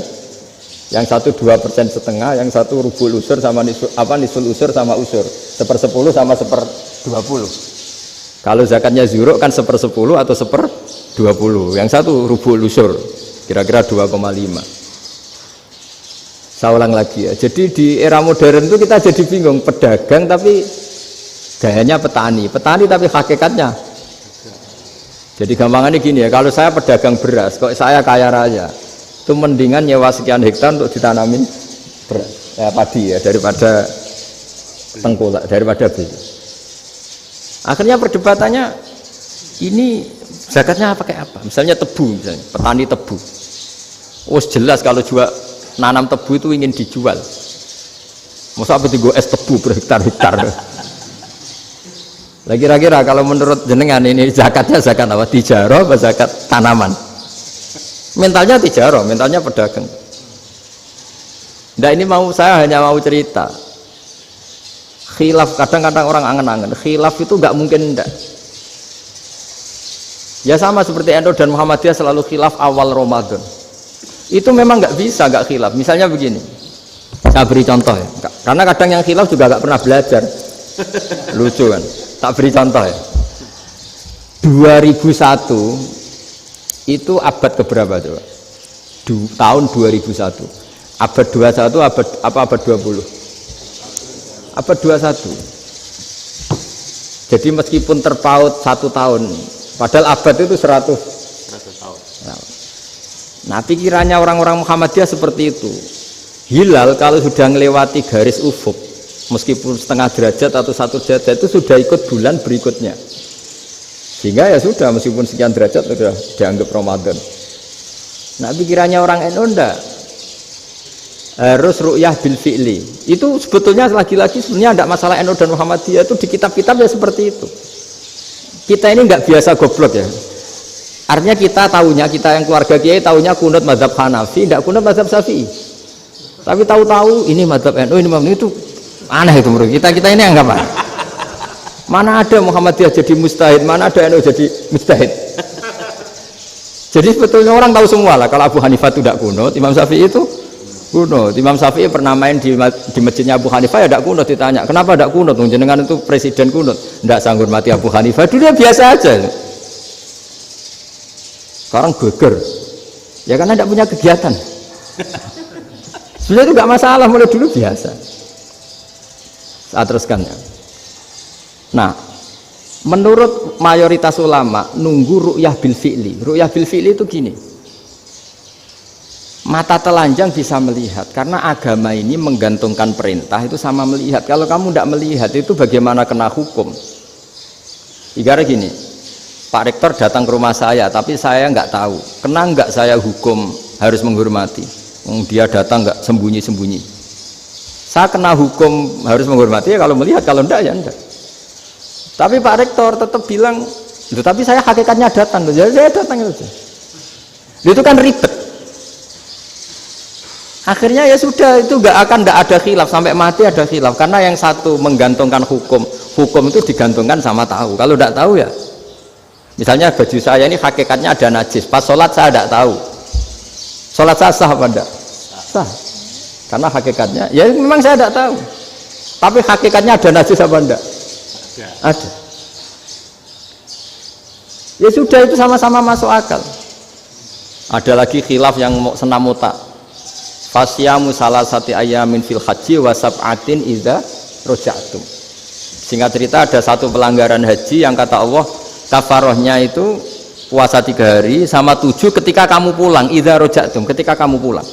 Yang 1 2,5%, yang 1 rubul usur sama nisul usur sama usur, 1/10 sama 1/20. Kalau zakatnya zuruk kan 1/10 atau 1/20. Yang 1 rubul usur, kira-kira 2,5. Saya ulang lagi ya. Jadi di era modern itu kita jadi bingung, pedagang tapi gayanya petani tapi hakikatnya. Jadi gampangannya gini ya, kalau saya pedagang beras, kok saya kaya raya, itu mendingan nyewa sekian hektar untuk ditanamin beras, padi ya, daripada tengkulak, daripada beli. Akhirnya perdebatannya ini zakatnya pakai apa? Misalnya tebu, misalnya petani tebu. Oh jelas kalau jual nanam tebu itu ingin dijual. Masa apa tiga es tebu berhektar-hektar? Kira-kira kalau menurut jenengan ini zakatnya zakat apa? Tijarah apa zakat tanaman? Mentalnya tijarah, mentalnya pedagang. Nah ini saya hanya mau cerita. Khilaf, kadang-kadang orang angen-angen. Khilaf itu nggak mungkin enggak. Ya sama seperti NU dan Muhammadiyah selalu khilaf awal Ramadan. Itu memang nggak bisa nggak khilaf. Misalnya begini, saya beri contoh ya. Karena kadang yang khilaf juga nggak pernah belajar. Lucu kan? Tak beri contoh ya. 2001 itu abad keberapa coba? Tahun 2001. Abad 21 abad 20? Abad 21. Jadi meskipun terpaut 1 tahun, padahal abad itu 100 tahun. Nah, pikirannya orang-orang Muhammadiyah seperti itu. Hilal kalau sudah melewati garis ufuk, meskipun setengah derajat atau 1 derajat itu sudah ikut bulan berikutnya, sehingga ya sudah meskipun sekian derajat sudah dianggap Ramadan. Nah pikirannya orang NU enggak, harus ru'yah bil fi'li. Itu sebetulnya lagi-lagi sebenarnya enggak masalah NU dan Muhammadiyah, itu di kitab-kitab ya seperti itu. Kita ini enggak biasa goblok ya, artinya kita yang keluarga kiai tahunya kunut mazhab Hanafi, enggak kunut mazhab Syafi'i, tapi tahu-tahu ini mazhab NU, ini mazhab itu aneh itu menurut kita ini anggap apa? Mana ada Muhammadiyah jadi mustahid, mana ada NU jadi mustahid. Jadi sebetulnya orang tahu semua lah kalau Abu Hanifah itu tidak kunut, Imam Syafi'i itu kunut. Imam Syafi'i pernah main di masjidnya Abu Hanifah ya tidak kunut, ditanya kenapa tidak kunut? Jenengan itu presiden kunut, tidak sanggup mati Abu Hanifah, dulu biasa aja. Sekarang geger, ya karena tidak punya kegiatan. Sebenarnya itu nggak masalah, mulai dulu biasa. Saya teruskan ya. Nah, menurut mayoritas ulama nunggu ru'yah bil fi'li. Ru'yah bil fi'li itu gini, mata telanjang bisa melihat, karena agama ini menggantungkan perintah itu sama melihat. Kalau kamu tidak melihat itu bagaimana kena hukum? Ibarat gini, Pak Rektor datang ke rumah saya tapi saya nggak tahu, kena nggak saya hukum harus menghormati? Dia datang nggak sembunyi-sembunyi, saya kena hukum harus menghormati ya kalau melihat, kalau enggak ya enggak. Tapi Pak Rektor tetap bilang Loh, tapi saya hakikatnya datang, jadi saya datang saja. Itu kan ribet. Akhirnya ya sudah, itu nggak ada khilaf sampai mati, ada khilaf karena yang satu menggantungkan hukum itu digantungkan sama tahu. Kalau tidak tahu ya, misalnya baju saya ini hakikatnya ada najis, pas sholat saya tidak tahu, sholat saya sah apa tidak? Sah, karena hakikatnya ya memang saya tidak tahu, tapi hakikatnya ada najis apa tidak? Ada. Ya sudah, itu sama-sama masuk akal. Ada lagi khilaf yang senam otak. Fasyamu salasati ayamin fil haji wa sab'atin idza raja'tum. Singkat cerita ada satu pelanggaran haji yang kata Allah kafarohnya itu puasa 3 hari sama 7 ketika kamu pulang, idza raja'tum, ketika kamu pulang.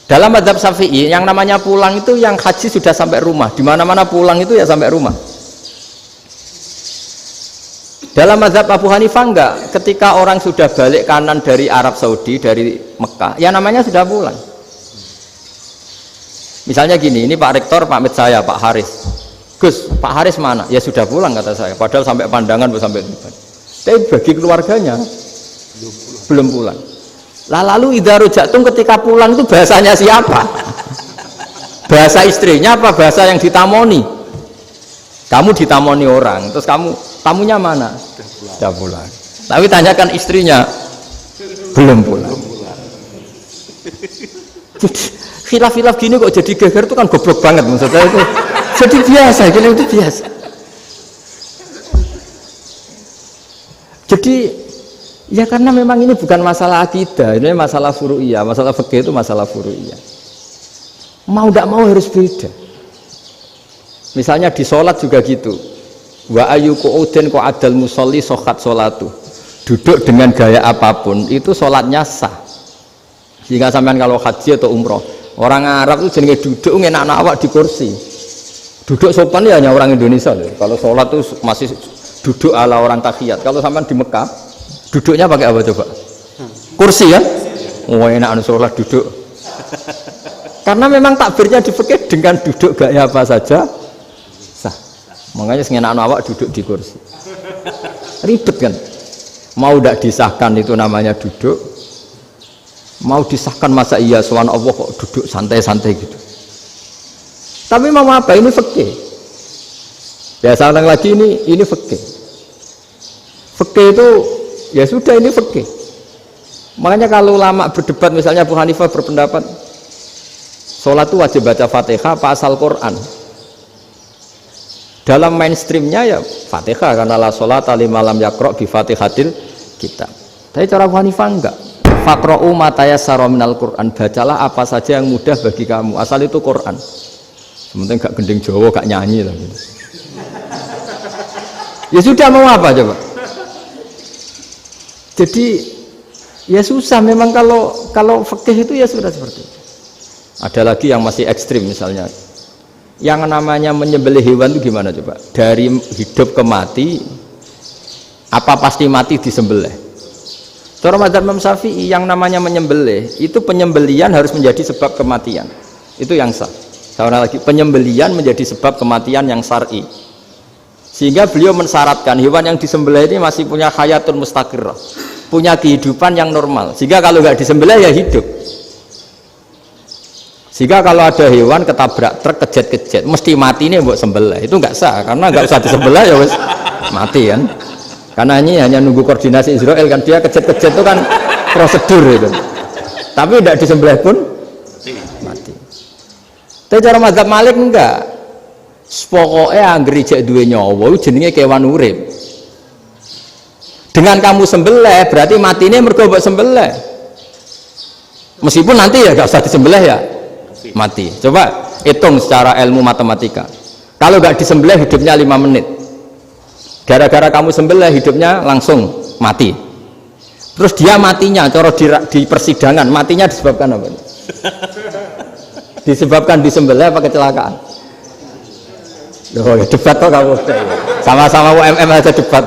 Dalam mazhab Syafi'i yang namanya pulang itu yang haji sudah sampai rumah. Di mana-mana pulang itu ya sampai rumah. Dalam mazhab Abu Hanifah enggak, ketika orang sudah balik kanan dari Arab Saudi, dari Mekah, ya namanya sudah pulang. Misalnya gini, ini Pak Rektor pamit saya, Pak Haris. Gus, Pak Haris mana? Ya sudah pulang kata saya, padahal sampai Pandangan sampai Tuban. Tapi bagi keluarganya belum pulang. Lah lalu idza raja'tum ketika pulang itu bahasanya siapa? Bahasa istrinya apa bahasa yang ditamoni? Kamu ditamoni orang, terus tamunya mana? Sudah pulang. Tapi tanyakan istrinya, belum pulang. Khilaf-khilaf gini kok jadi geger itu kan goblok banget maksudnya itu. Jadi biasa, gini itu biasa. Jadi ya karena memang ini bukan masalah akidah, ini masalah furu'iyah, masalah fikih itu masalah furu'iyah. Mau tidak mau harus beda. Misalnya di sholat juga gitu. Wa ayu qu'udin qa'adal musolli sohat sholatu. Duduk dengan gaya apapun itu sholatnya sah. Sehingga sampean kalau haji atau umroh, orang Arab itu jenenge duduk ngenak awak di kursi. Duduk sopan ya hanya orang Indonesia loh. Kalau sholat itu masih duduk ala orang tahiyat. Kalau sampean di Mekah, duduknya pakai apa coba? Kursi ya? Oh enak sholat duduk. Karena memang takbirnya di fikih dengan duduk gaya apa saja sah. Makanya sengenak awak duduk di kursi. Ribet kan? Mau tidak disahkan itu namanya duduk. Mau disahkan masa iya soal Allah kok duduk santai-santai gitu. Tapi mau apa? Ini fikih. Ya sekarang lagi ini fikih. Fikih itu ya sudah ini fikih. Makanya kalau ulama berdebat misalnya Abu Hanifah berpendapat sholat itu wajib baca Fatihah apa asal Quran. Dalam mainstreamnya ya Fatihah karena la sholata liman lam yaqra bi Fatihatil kitab. Tapi cara Abu Hanifah enggak. Faqra'u ma tayassara minal Qur'an, bacalah apa saja yang mudah bagi kamu, asal itu Quran. Sementing gak gending Jawa, gak nyanyi lah gitu. Ya sudah, mau apa coba? Jadi ya susah memang kalau fikih itu ya sudah seperti itu. Ada lagi yang masih ekstrim misalnya. Yang namanya menyembelih hewan itu gimana coba? Dari hidup ke mati, apa pasti mati disembelih? Cara mazhab Imam Syafi'i yang namanya menyembelih itu penyembelian harus menjadi sebab kematian. Itu yang sah. Sekarang lagi penyembelian menjadi sebab kematian yang syar'i. Sehingga beliau mensyaratkan hewan yang disembelih ini masih punya hayatun mustaqirrah, punya kehidupan yang normal. Sehingga kalau nggak disembelih ya hidup. Sehingga kalau ada hewan ketabrak truk kejet-kejet mesti mati ini buat sembelih. Itu nggak sah karena nggak usah disembelih ya wes mati kan. Karena ini hanya nunggu koordinasi Israel kan, dia kejet-kejet itu kan prosedur itu. Tapi tidak disembelih pun mati. Tapi cara mazhab Malik enggak. Pokoknya anggere jek duwe nyawa jenenge kewan urip. Dengan kamu sembelih berarti matine mergo mbok sembelih. Meskipun nanti ya enggak usah disembelih ya mati. Coba hitung secara ilmu matematika. Kalau enggak disembelih hidupnya 5 menit. Gara-gara kamu sembelih hidupnya langsung mati. Terus dia matinya, cara di persidangan matinya disebabkan apa? Disebabkan disembelih apa kecelakaan? Loh, debat kok kamu. Sama-sama UMM aja debat.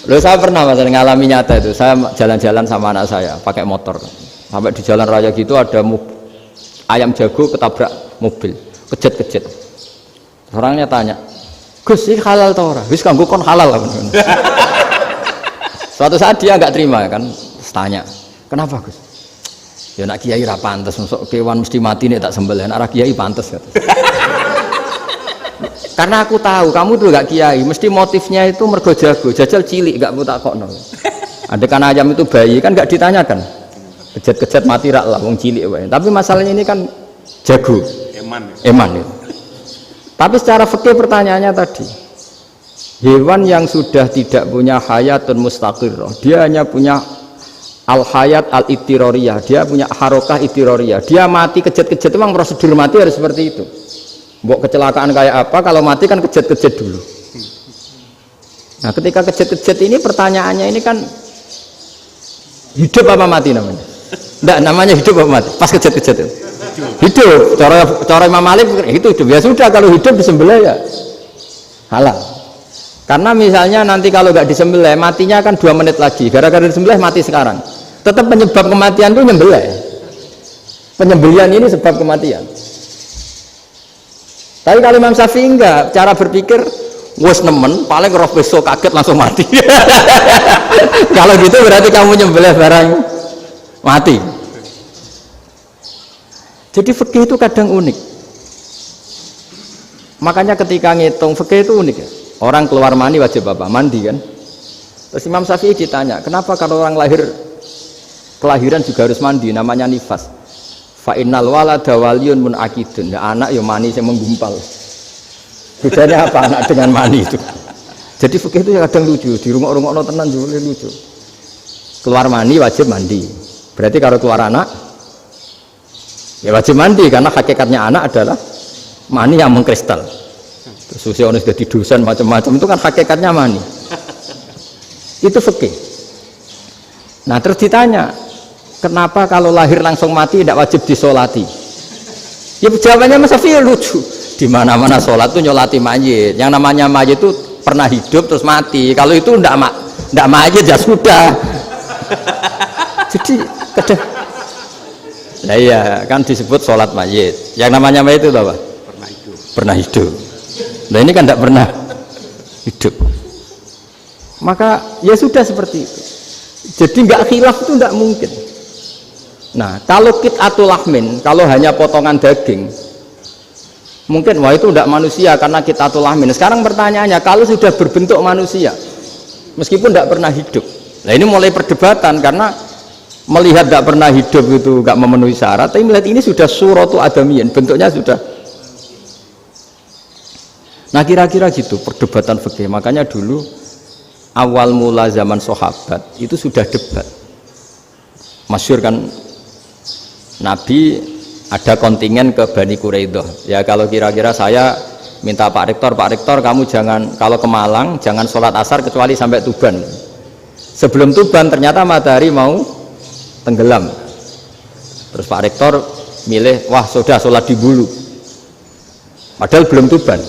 Loh saya pernah mas ngalami nyata itu. Saya jalan-jalan sama anak saya pakai motor. Sampai di jalan raya gitu ada ayam jago ketabrak mobil, kejet-kejet. Orangnya tanya, Gus ini halal tau ora? Wis kanggo kon halal. Suatu saat dia nggak terima kan, tanya, kenapa Gus? Ya nak kiai ra pantes, masuk kewan mesti mati nih tak sembelih. Nak kiai pantes kata. Karena aku tahu kamu tuh gak kiai, mesti motifnya itu mergo jago, jajal cilik gak tak kokno. Ada kan ayam itu bayi kan gak ditanyakan, kejet-kejet mati rak lah, wong cilik wae. Tapi masalahnya ini kan jago, eman ya. Tapi secara fikih pertanyaannya tadi, hewan yang sudah tidak punya hayatun mustaqirrah, dia hanya punya al hayat al ittiroriyah, dia punya harokah ittiroriyah, dia mati kejet-kejet memang prosedur mati harus seperti itu. Mbok kecelakaan kayak apa, kalau mati kan kejet-kejet dulu. Nah ketika kejet-kejet ini pertanyaannya ini kan hidup apa mati namanya? Enggak, namanya hidup apa mati? Pas kejet-kejet itu hidup. Cara Imam Malik itu hidup. Ya sudah, kalau hidup disembelih ya halal. Karena misalnya nanti kalau nggak disembelih matinya kan 2 menit lagi, gara-gara disembelih mati sekarang. Tetap penyebab kematian itu nyembelih. Penyembelihan ini sebab kematian. Tapi kalau Imam Syafi'i enggak, cara berpikir wes nemen, paling roh besok kaget langsung mati. Kalau gitu berarti kamu nyembelih barang mati. Jadi fikih itu kadang unik. Makanya ketika ngitung fikih itu unik ya. Orang keluar mani wajib apa? Mandi kan. Terus Imam Syafi'i ditanya, kenapa kalau orang kelahiran juga harus mandi? Namanya nifas. Fa innal walada waliyun munakidun. Ya, anak ya mani yang menggumpal. Bedanya apa anak dengan mani itu? Jadi fikih itu kadang lucu, di rumah-rumah tenan juga lucu. Keluar mani wajib mandi. Berarti kalau keluar anak ya wajib mandi, karena hakikatnya anak adalah mani yang mengkristal. Terus usia sudah di dosen macam-macam itu kan hakikatnya mani. Itu fikih. Nah terus ditanya, kenapa kalau lahir langsung mati tidak wajib disolati? Ya jawabannya Mas Syafi'i lucu. Di mana-mana sholat itu nyolati mayit. Yang namanya mayit itu pernah hidup terus mati. Kalau itu tidak mayit ya sudah. Jadi kadang, nah iya kan disebut sholat mayit. Yang namanya mayit itu apa? Pernah hidup. Pernah hidup. Nah ini kan tidak pernah hidup. Maka ya sudah seperti itu. Jadi nggak khilaf itu nggak mungkin. Nah kalau qit'atul lahmin, kalau hanya potongan daging, mungkin wah itu tidak manusia karena qit'atul lahmin. Sekarang pertanyaannya, kalau sudah berbentuk manusia meskipun tidak pernah hidup, nah ini mulai perdebatan karena melihat tidak pernah hidup itu nggak memenuhi syarat, tapi melihat ini sudah suratu adamiyin, bentuknya sudah. Nah kira-kira gitu perdebatan fikih. Makanya dulu awal mula zaman sahabat itu sudah debat. Masyhur kan, Nabi ada kontingen ke Bani Quraidah. Ya kalau kira-kira saya minta Pak Rektor kamu jangan, kalau ke Malang jangan sholat asar kecuali sampai Tuban. Sebelum Tuban ternyata matahari mau tenggelam. Terus Pak Rektor milih, wah sudah sholat di Bulu. Padahal belum Tuban.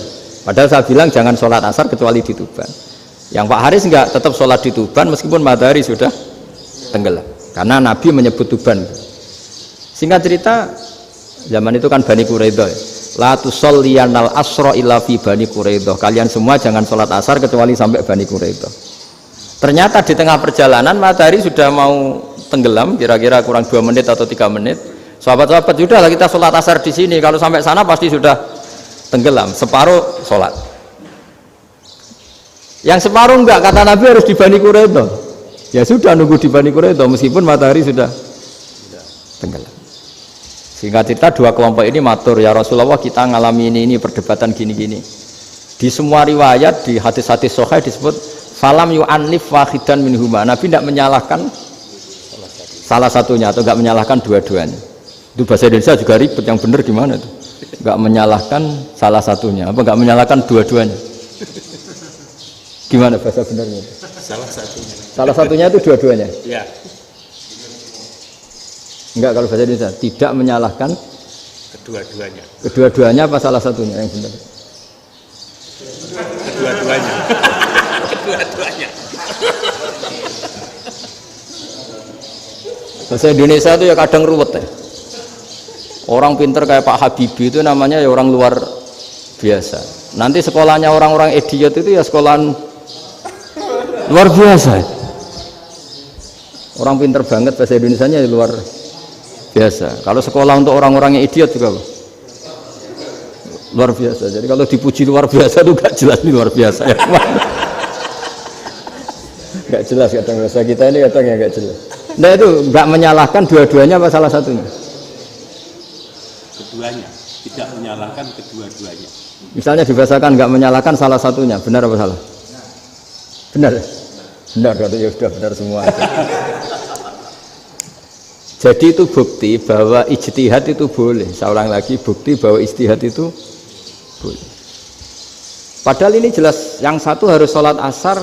Padahal saya bilang jangan sholat asar kecuali di Tuban. Yang Pak Haris enggak, tetap sholat di Tuban meskipun matahari sudah tenggelam. Karena Nabi menyebut Tuban. Singkat cerita, zaman itu kan Bani Quraidah. La tusolliyanal asra illa fi Bani Quraidah. Kalian semua jangan sholat asar kecuali sampai Bani Quraidah. Ternyata di tengah perjalanan matahari sudah mau tenggelam, kira-kira kurang 2 menit atau 3 menit. Sahabat-sahabat, sudahlah kita sholat asar di sini. Kalau sampai sana pasti sudah tenggelam. Separuh sholat. Yang separuh enggak, kata Nabi harus di Bani Quraidah. Ya sudah nunggu di Bani Quraidah meskipun matahari sudah tenggelam. Singkat cerita, 2 kelompok ini matur, ya Rasulullah kita ngalami ini perdebatan gini-gini. Di semua riwayat, di hadis-hadis sahih disebut falam yu'annif wahidan minhuma. Nabi tidak menyalahkan salah satunya atau enggak menyalahkan dua-duanya. Itu bahasa Indonesia juga ribet, yang benar gimana itu? Enggak menyalahkan salah satunya, apa enggak menyalahkan dua-duanya? Gimana bahasa benarnya? Salah satunya. Salah satunya itu dua-duanya? Ya. Enggak, kalau bahasa Indonesia tidak menyalahkan Kedua-duanya. Kedua-duanya apa salah satunya yang benar? Kedua-duanya. Kedua-duanya. Bahasa Indonesia itu ya kadang ruwet ya. Orang pinter kayak Pak Habibie itu namanya ya orang luar biasa. Nanti sekolahnya orang-orang idiot itu ya sekolahan luar biasa. Orang pinter banget bahasa Indonesianya ya luar biasa. Kalau sekolah untuk orang-orang yang idiot juga luar biasa. Jadi kalau dipuji luar biasa itu gak jelas ini luar biasa ya. Gak jelas kadang bahasa kita ini kadang ya gak jelas. Nah itu gak menyalahkan dua-duanya apa salah satunya? Keduanya, tidak menyalahkan kedua-duanya. Misalnya dibahasakan gak menyalahkan salah satunya, benar apa salah? Benar. Benar, ya sudah benar semua. Jadi itu bukti bahwa ijtihad itu boleh. Saya ulang lagi, bukti bahwa ijtihad itu boleh. Padahal ini jelas yang satu harus sholat asar,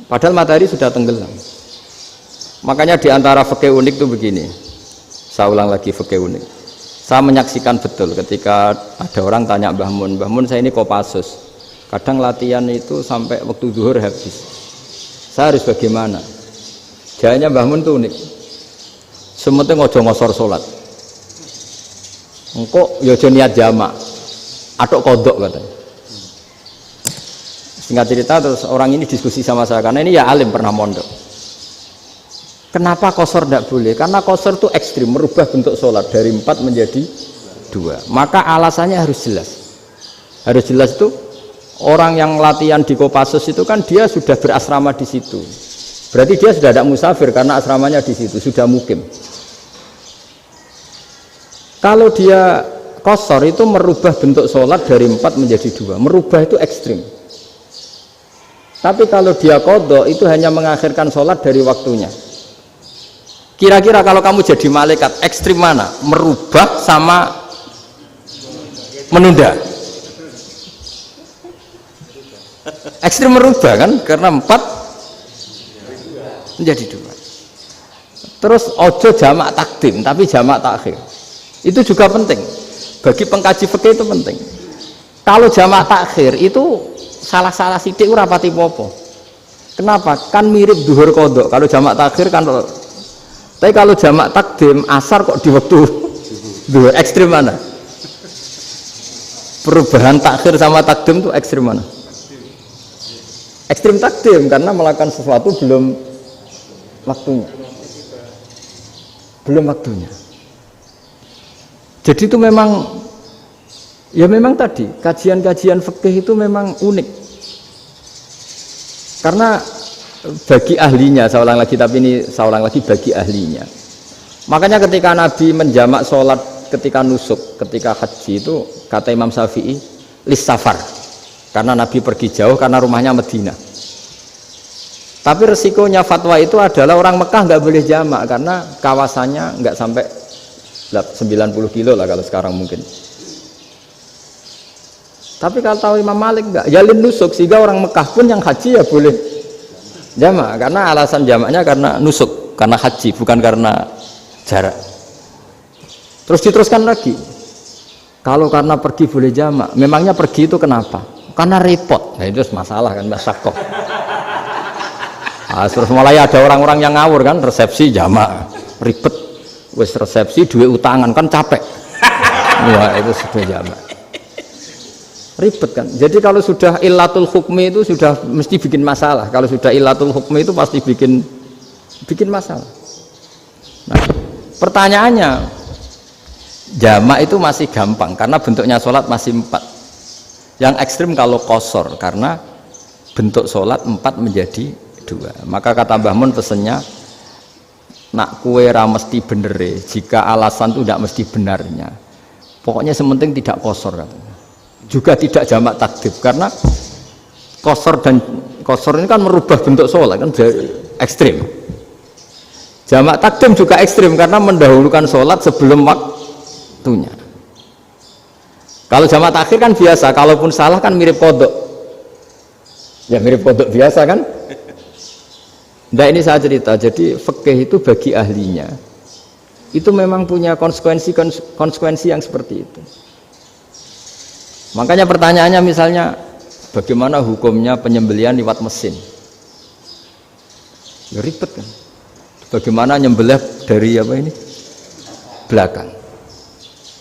padahal matahari sudah tenggelam. Makanya diantara fikih unik itu begini. Saya ulang lagi fikih unik. Saya menyaksikan betul ketika ada orang tanya Mbah Mun saya ini Kopassus. Kadang latihan itu sampai waktu zuhur habis. Saya harus bagaimana? Jawabnya Mbah Mun itu unik. Sementing ojo ngosor sholat. Engkau yojo niat jamak, atok kodok katanya. Singkat cerita terus orang ini diskusi sama saya karena ini ya alim pernah mondok. Kenapa kosor tidak boleh? Karena kosor itu ekstrim, merubah bentuk sholat dari 4 menjadi 2. Maka alasannya harus jelas. Harus jelas itu orang yang latihan di Kopassus itu kan dia sudah berasrama di situ. Berarti dia sudah tidak musafir karena asramanya di situ, sudah mukim. Kalau dia kosor itu merubah bentuk sholat dari 4 menjadi 2. Merubah itu ekstrim. Tapi kalau dia qadha itu hanya mengakhirkan sholat dari waktunya. Kira-kira kalau kamu jadi malaikat ekstrim mana? Merubah sama menunda? Ekstrim merubah kan? Karena 4 menjadi 2. Terus ojo jamak takdim tapi jamak takhir. Itu juga penting. Bagi pengkaji fikih itu penting. Kalau jamak takhir itu salah-salah sidik ora pati popo. Kenapa? Kan mirip duhur qadha. Kalau jamak takhir kan. Tapi kalau jamak takdim asar kok di waktu duhur, ekstrim mana? Perubahan takhir sama takdim itu ekstrim mana? Ekstrim takdim karena melakukan sesuatu belum waktunya. Belum waktunya. Jadi itu memang ya memang tadi kajian-kajian fikih itu memang unik. Karena bagi ahlinya, saya ulang lagi tapi ini saya ulang lagi bagi ahlinya. Makanya ketika Nabi menjamak sholat ketika nusuk, ketika haji itu kata Imam Syafi'i lis safar. Karena Nabi pergi jauh karena rumahnya Madinah. Tapi resikonya fatwa itu adalah orang Mekah nggak boleh jamak karena kawasannya nggak sampai 90 kilo lah kalau sekarang mungkin. Tapi kalau tahu Imam Malik enggak, jalin nusuk sehingga orang Mekah pun yang haji ya boleh jamak karena alasan jamaknya karena nusuk, karena haji bukan karena jarak. Terus diteruskan lagi. Kalau karena pergi boleh jamak, memangnya pergi itu kenapa? Karena repot. Nah itu masalah kan masakoh. Nah, terus mulai ada orang-orang yang ngawur kan resepsi jamak, ribet. Wes resepsi duit utangan kan capek. Wah itu sudah jamak. Ribet kan. Jadi kalau sudah illatul hukmi itu sudah mesti bikin masalah. Kalau sudah illatul hukmi itu pasti bikin masalah. Nah, pertanyaannya jamak itu masih gampang karena bentuknya sholat masih 4. Yang ekstrim kalau qasar karena bentuk sholat 4 menjadi 2. Maka kata Mbah Mun pesennya nak kue ra mesti benere jika alasan itu tidak mesti benarnya. Pokoknya sementing tidak qasar katanya. Juga tidak jamak takdim karena qasar ini kan merubah bentuk sholat kan ekstrim. Jamak takdim juga ekstrim karena mendahulukan sholat sebelum waktunya. Kalau jamak takhir kan biasa, kalaupun salah kan mirip kodok. Ya mirip kodok biasa kan. Nah ini saya cerita, jadi fikih itu bagi ahlinya itu memang punya konsekuensi yang seperti itu. Makanya pertanyaannya misalnya bagaimana hukumnya penyembelihan lewat mesin? Ya ribet kan. Bagaimana nyembelih dari apa ini? Belakang.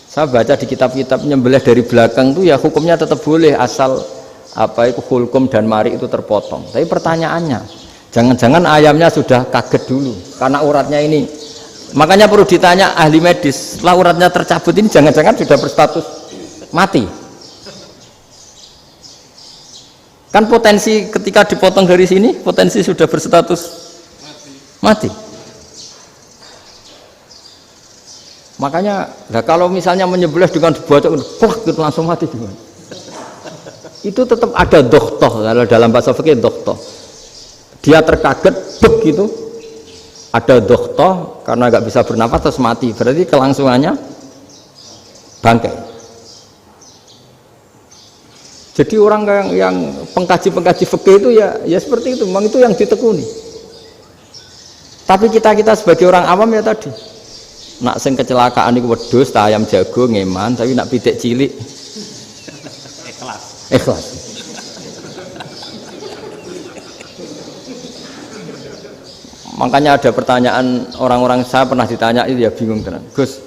Saya baca di kitab-kitab nyembelih dari belakang itu ya hukumnya tetap boleh asal apa itu hulkum dan mari itu terpotong. Tapi pertanyaannya, jangan-jangan ayamnya sudah kaget dulu karena uratnya ini. Makanya perlu ditanya ahli medis, setelah uratnya tercabut ini jangan-jangan sudah berstatus mati. Kan potensi ketika dipotong dari sini, potensi sudah berstatus mati. Makanya, kalau misalnya menyembelih dengan dibocok, plak gitu langsung mati gimana? Itu tetap ada dohtoh, kalau dalam bahasa fikih dohtoh. Dia terkaget, begitu, ada dohtoh karena nggak bisa bernafas terus mati. Berarti kelangsungannya bangkai. Jadi orang yang pengkaji fikih itu ya seperti itu, memang itu yang ditekuni. Tapi kita sebagai orang awam ya tadi. Nak sing kecelakaan iku wedhus ta ayam jago ngeman, tapi nak pitik cilik ikhlas. Makanya ada pertanyaan orang-orang, saya pernah ditanya itu ya bingung tenan. Gus,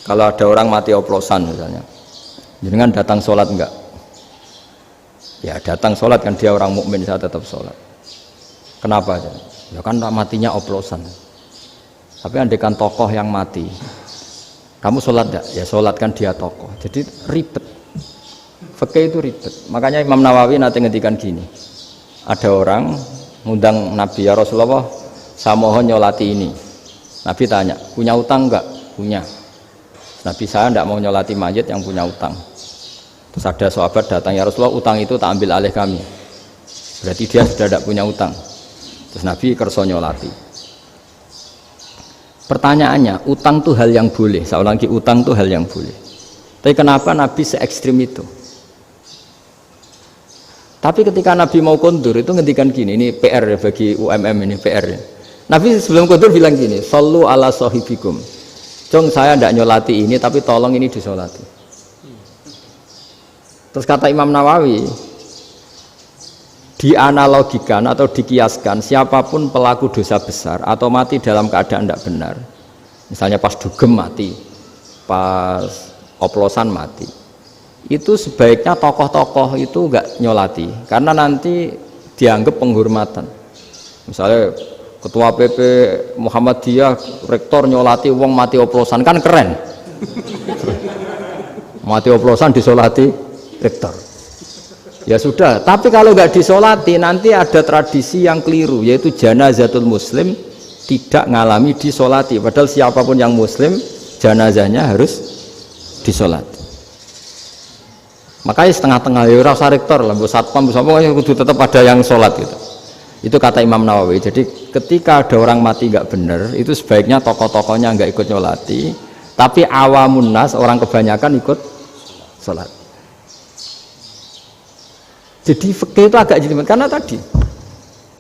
kalau ada orang mati oplosan misalnya, jenengan datang sholat enggak? Ya datang sholat kan, dia orang mukmin, saya tetap sholat. Kenapa? Ya kan matinya oplosan. Tapi andaikan tokoh yang mati, kamu sholat enggak? Ya sholat, kan dia tokoh. Jadi ribet. Fikih itu ribet. Makanya Imam Nawawi nanti ngendikan gini. Ada orang ngundang Nabi, ya Rasulullah, saya mohon nyolati ini. Nabi tanya, punya utang enggak? Punya. Nabi, saya enggak mau nyolati mayit yang punya utang. Terus ada sahabat datang, ya Rasulullah, utang itu tak ambil alih kami. Berarti dia sudah tidak punya utang. Terus Nabi kerso nyolati. Pertanyaannya, utang itu hal yang boleh. Saya ulang lagi, utang itu hal yang boleh. Tapi kenapa Nabi se-ekstrim itu? Tapi ketika Nabi mau kondur itu ngendikan gini, ini PR ya bagi UMM, ini PR ya. Nabi sebelum kondur bilang gini, sallu ala sahibikum. Jong, saya tidak nyolati ini, tapi tolong ini disolati. Terus kata Imam Nawawi, dianalogikan atau dikiaskan, siapapun pelaku dosa besar atau mati dalam keadaan tidak benar, misalnya pas dugem mati, pas oplosan mati, itu sebaiknya tokoh-tokoh itu enggak nyolati, karena nanti dianggap penghormatan. Misalnya ketua PP Muhammadiyah, rektor nyolati wong mati oplosan, kan keren. Mati oplosan disolati rektor. Ya sudah, tapi kalau nggak disolati nanti ada tradisi yang keliru, yaitu janazatul muslim tidak ngalami disolati, padahal siapapun yang muslim janazahnya harus disolati. Makanya setengah-tengah, ya rasa rektor lah, satpam pokoknya kudu tetap ada yang sholat gitu. Itu kata Imam Nawawi. Jadi ketika ada orang mati nggak benar, itu sebaiknya tokoh-tokohnya nggak ikut nyolati, tapi awamun nas, orang kebanyakan ikut sholat. Jadi fikih itu agak jelimet, karena tadi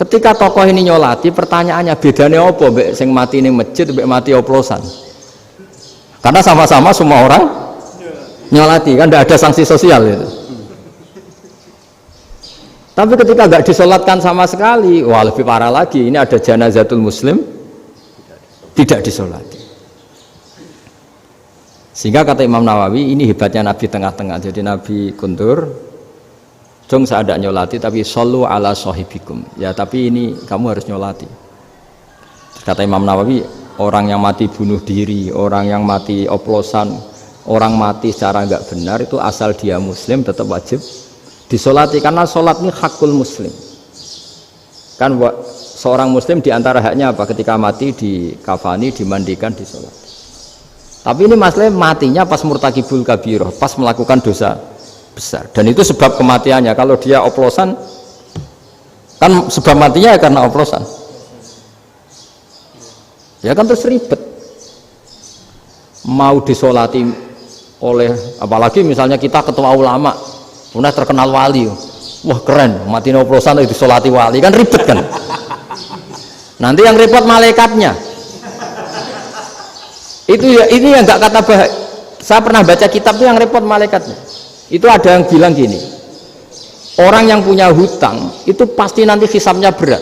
ketika tokoh ini nyolati, pertanyaannya bedanya apa mbek sing mati ning masjid mbek mati oplosan? Karena sama-sama semua orang nyolati, kan tidak ada sanksi sosial itu. Tapi ketika nggak disolatkan sama sekali, wah lebih parah lagi, ini ada janazatul muslim tidak disolati. Sehingga kata Imam Nawawi, ini hebatnya Nabi tengah-tengah. Jadi Nabi kundur, jong saya ada nyolati, tapi sallu ala sahibikum. Ya tapi ini kamu harus nyolati. Kata Imam Nawawi, orang yang mati bunuh diri, orang yang mati oplosan, orang mati secara enggak benar itu asal dia muslim tetap wajib disolati, karena sholat ini hakul muslim. Kan seorang muslim diantara haknya apa? Ketika mati dikafani, dimandikan, disolati. Tapi ini masalahnya matinya pas murtakibul kabiroh, pas melakukan dosa besar, dan itu sebab kematiannya. Kalau dia oplosan, kan sebab matinya ya karena oplosan, ya kan terus ribet. Mau disolati oleh, apalagi misalnya kita ketua ulama, udah terkenal wali, wah keren, mati oplosan itu disolati wali, kan ribet kan. Nanti yang repot malaikatnya. Itu ya, ini yang nggak kata bahaya. Saya pernah baca kitab itu yang repot malaikatnya. Itu ada yang bilang gini, orang yang punya hutang itu pasti nanti hisabnya berat,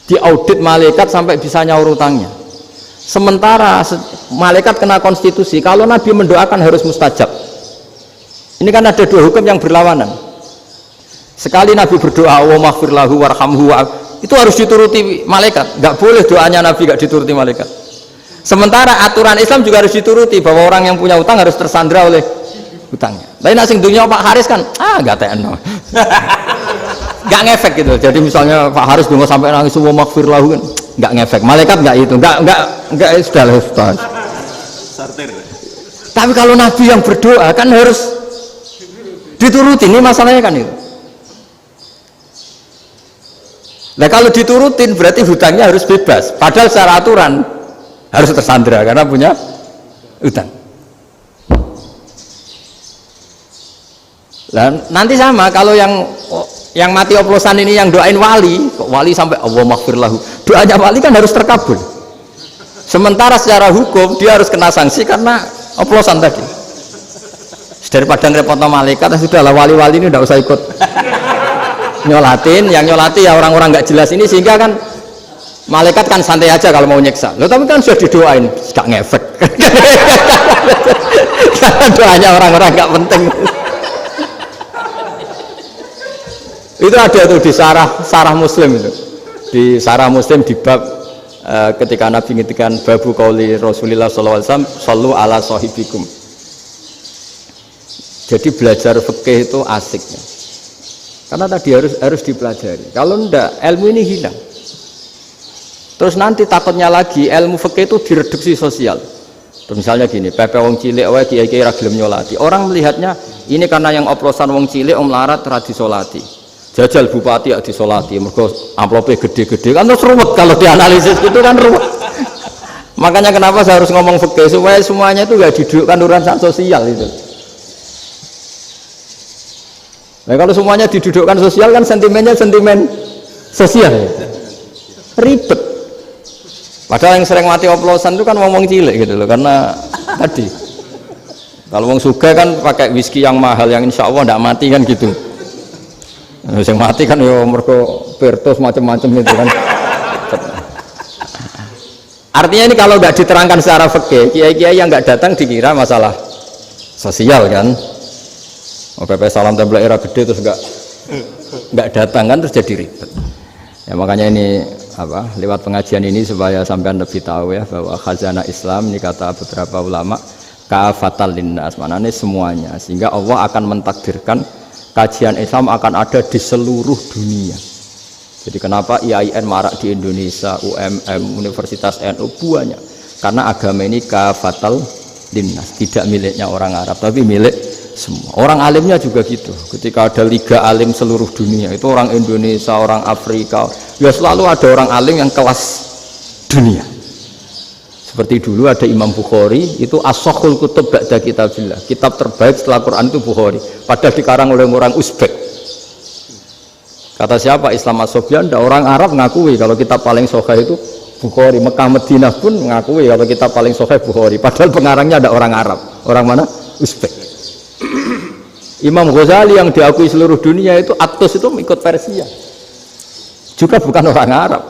diaudit malaikat sampai bisa nyaur utangnya. Sementara malaikat kena konstitusi, kalau Nabi mendoakan harus mustajab. Ini kan ada dua hukum yang berlawanan. Sekali Nabi berdoa, wa maghfir lahu warhamhu, itu harus dituruti malaikat. Nggak boleh doanya Nabi nggak dituruti malaikat. Sementara aturan Islam juga harus dituruti, bahwa orang yang punya utang harus tersandra oleh utangnya. Tapi nasi dunia Pak Haris kan, nggak TNO, nggak ngefek gitu. Jadi misalnya Pak Haris dulu sampai nangis semua maghfir lahu kan, nggak ngefek. Malaikat nggak itu, nggak sudah lah Ustaz. Tapi kalau Nabi yang berdoa kan harus dituruti. Ini masalahnya kan itu. Nah kalau diturutin berarti hutangnya harus bebas. Padahal secara aturan harus tersandra karena punya hutang. Nah, nanti sama kalau yang mati oplosan ini yang doain wali, kok wali sampai Allah maghfir lahu, doanya wali kan harus terkabul. Sementara secara hukum dia harus kena sanksi karena oplosan tadi. Daripada ngerepot malaikat, sudahlah wali-wali ini tidak usah ikut nyolatin, yang nyolati ya orang-orang nggak jelas ini, sehingga kan malaikat kan santai aja kalau mau nyeksa. Loh tapi kan sudah didoain, gak ngefek. Karena doanya orang-orang nggak penting. Itu ada tuh di sarah Muslim itu, di sarah Muslim di bab ketika Nabi ngintikan babu qauli Rasulullah sallallahu alaihi wasallam sallu ala sahibikum. Jadi belajar fikih itu asiknya, karena tadi harus dipelajari. Kalau enggak ilmu ini hilang. Terus nanti takutnya lagi ilmu fikih itu direduksi sosial. Terus misalnya gini, pepe wong cilik wae kiai-kiai ra gelem nyolati. Orang melihatnya ini karena yang oplosan wong cilik om larat ra disolati. Jajal bupati ya disolati, mergo amplope gede-gede kan terus ruwet kalau dianalisis gitu kan ruwet. Makanya kenapa saya harus ngomong fikih supaya semuanya itu enggak didudukkan urusan sosial itu. Nah kalau semuanya didudukkan sosial kan sentimennya sentimen sosial, ribet. Padahal yang sering mati oplosan itu kan ngomong cilik gitu loh, karena tadi kalau wong sugih kan pakai whisky yang mahal yang insya Allah tidak mati kan gitu. Yang mati kan ya mergo pertos macam-macam itu kan. Artinya ini kalau nggak diterangkan secara fikih, kiai-kiai yang nggak datang dikira masalah sosial kan. PP salam template era gede terus nggak datang kan terus jadi ribet. Ya makanya ini apa lewat pengajian ini supaya sampean lebih tahu ya bahwa khazanah Islam ini kata beberapa ulama kafatal linnas, maknanya semuanya, sehingga Allah akan mentakdirkan kajian Islam akan ada di seluruh dunia. Jadi kenapa IAIN marak di Indonesia, UMM, Universitas NU banyak, karena agama ini kafatal linnas, tidak miliknya orang Arab tapi milik semua. Orang alimnya juga gitu. Ketika ada liga alim seluruh dunia, itu orang Indonesia, orang Afrika, ya selalu ada orang alim yang kelas dunia. Seperti dulu ada Imam Bukhari, itu as-sakhul kutub ba'da kitabillah, kitab terbaik setelah Quran itu Bukhari, padahal dikarang oleh orang Uzbek. Kata siapa? Islam As-Sobyan, orang Arab ngakui kalau kitab paling sahih itu Bukhari. Mekah Madinah pun ngakui kalau kitab paling sahih Bukhari, padahal pengarangnya ada orang Arab. Orang mana? Uzbek. Imam Ghazali yang diakui seluruh dunia itu Atos itu ikut Persia, juga bukan orang Arab,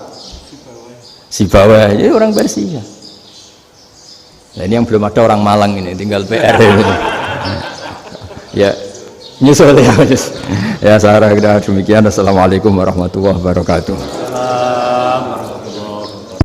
Sibawai, jadi orang Persia. Nah ini yang belum ada orang Malang ini, tinggal PR ini. Ya nyusul ya. Ya Sarah, demikian. Assalamualaikum warahmatullahi wabarakatuh.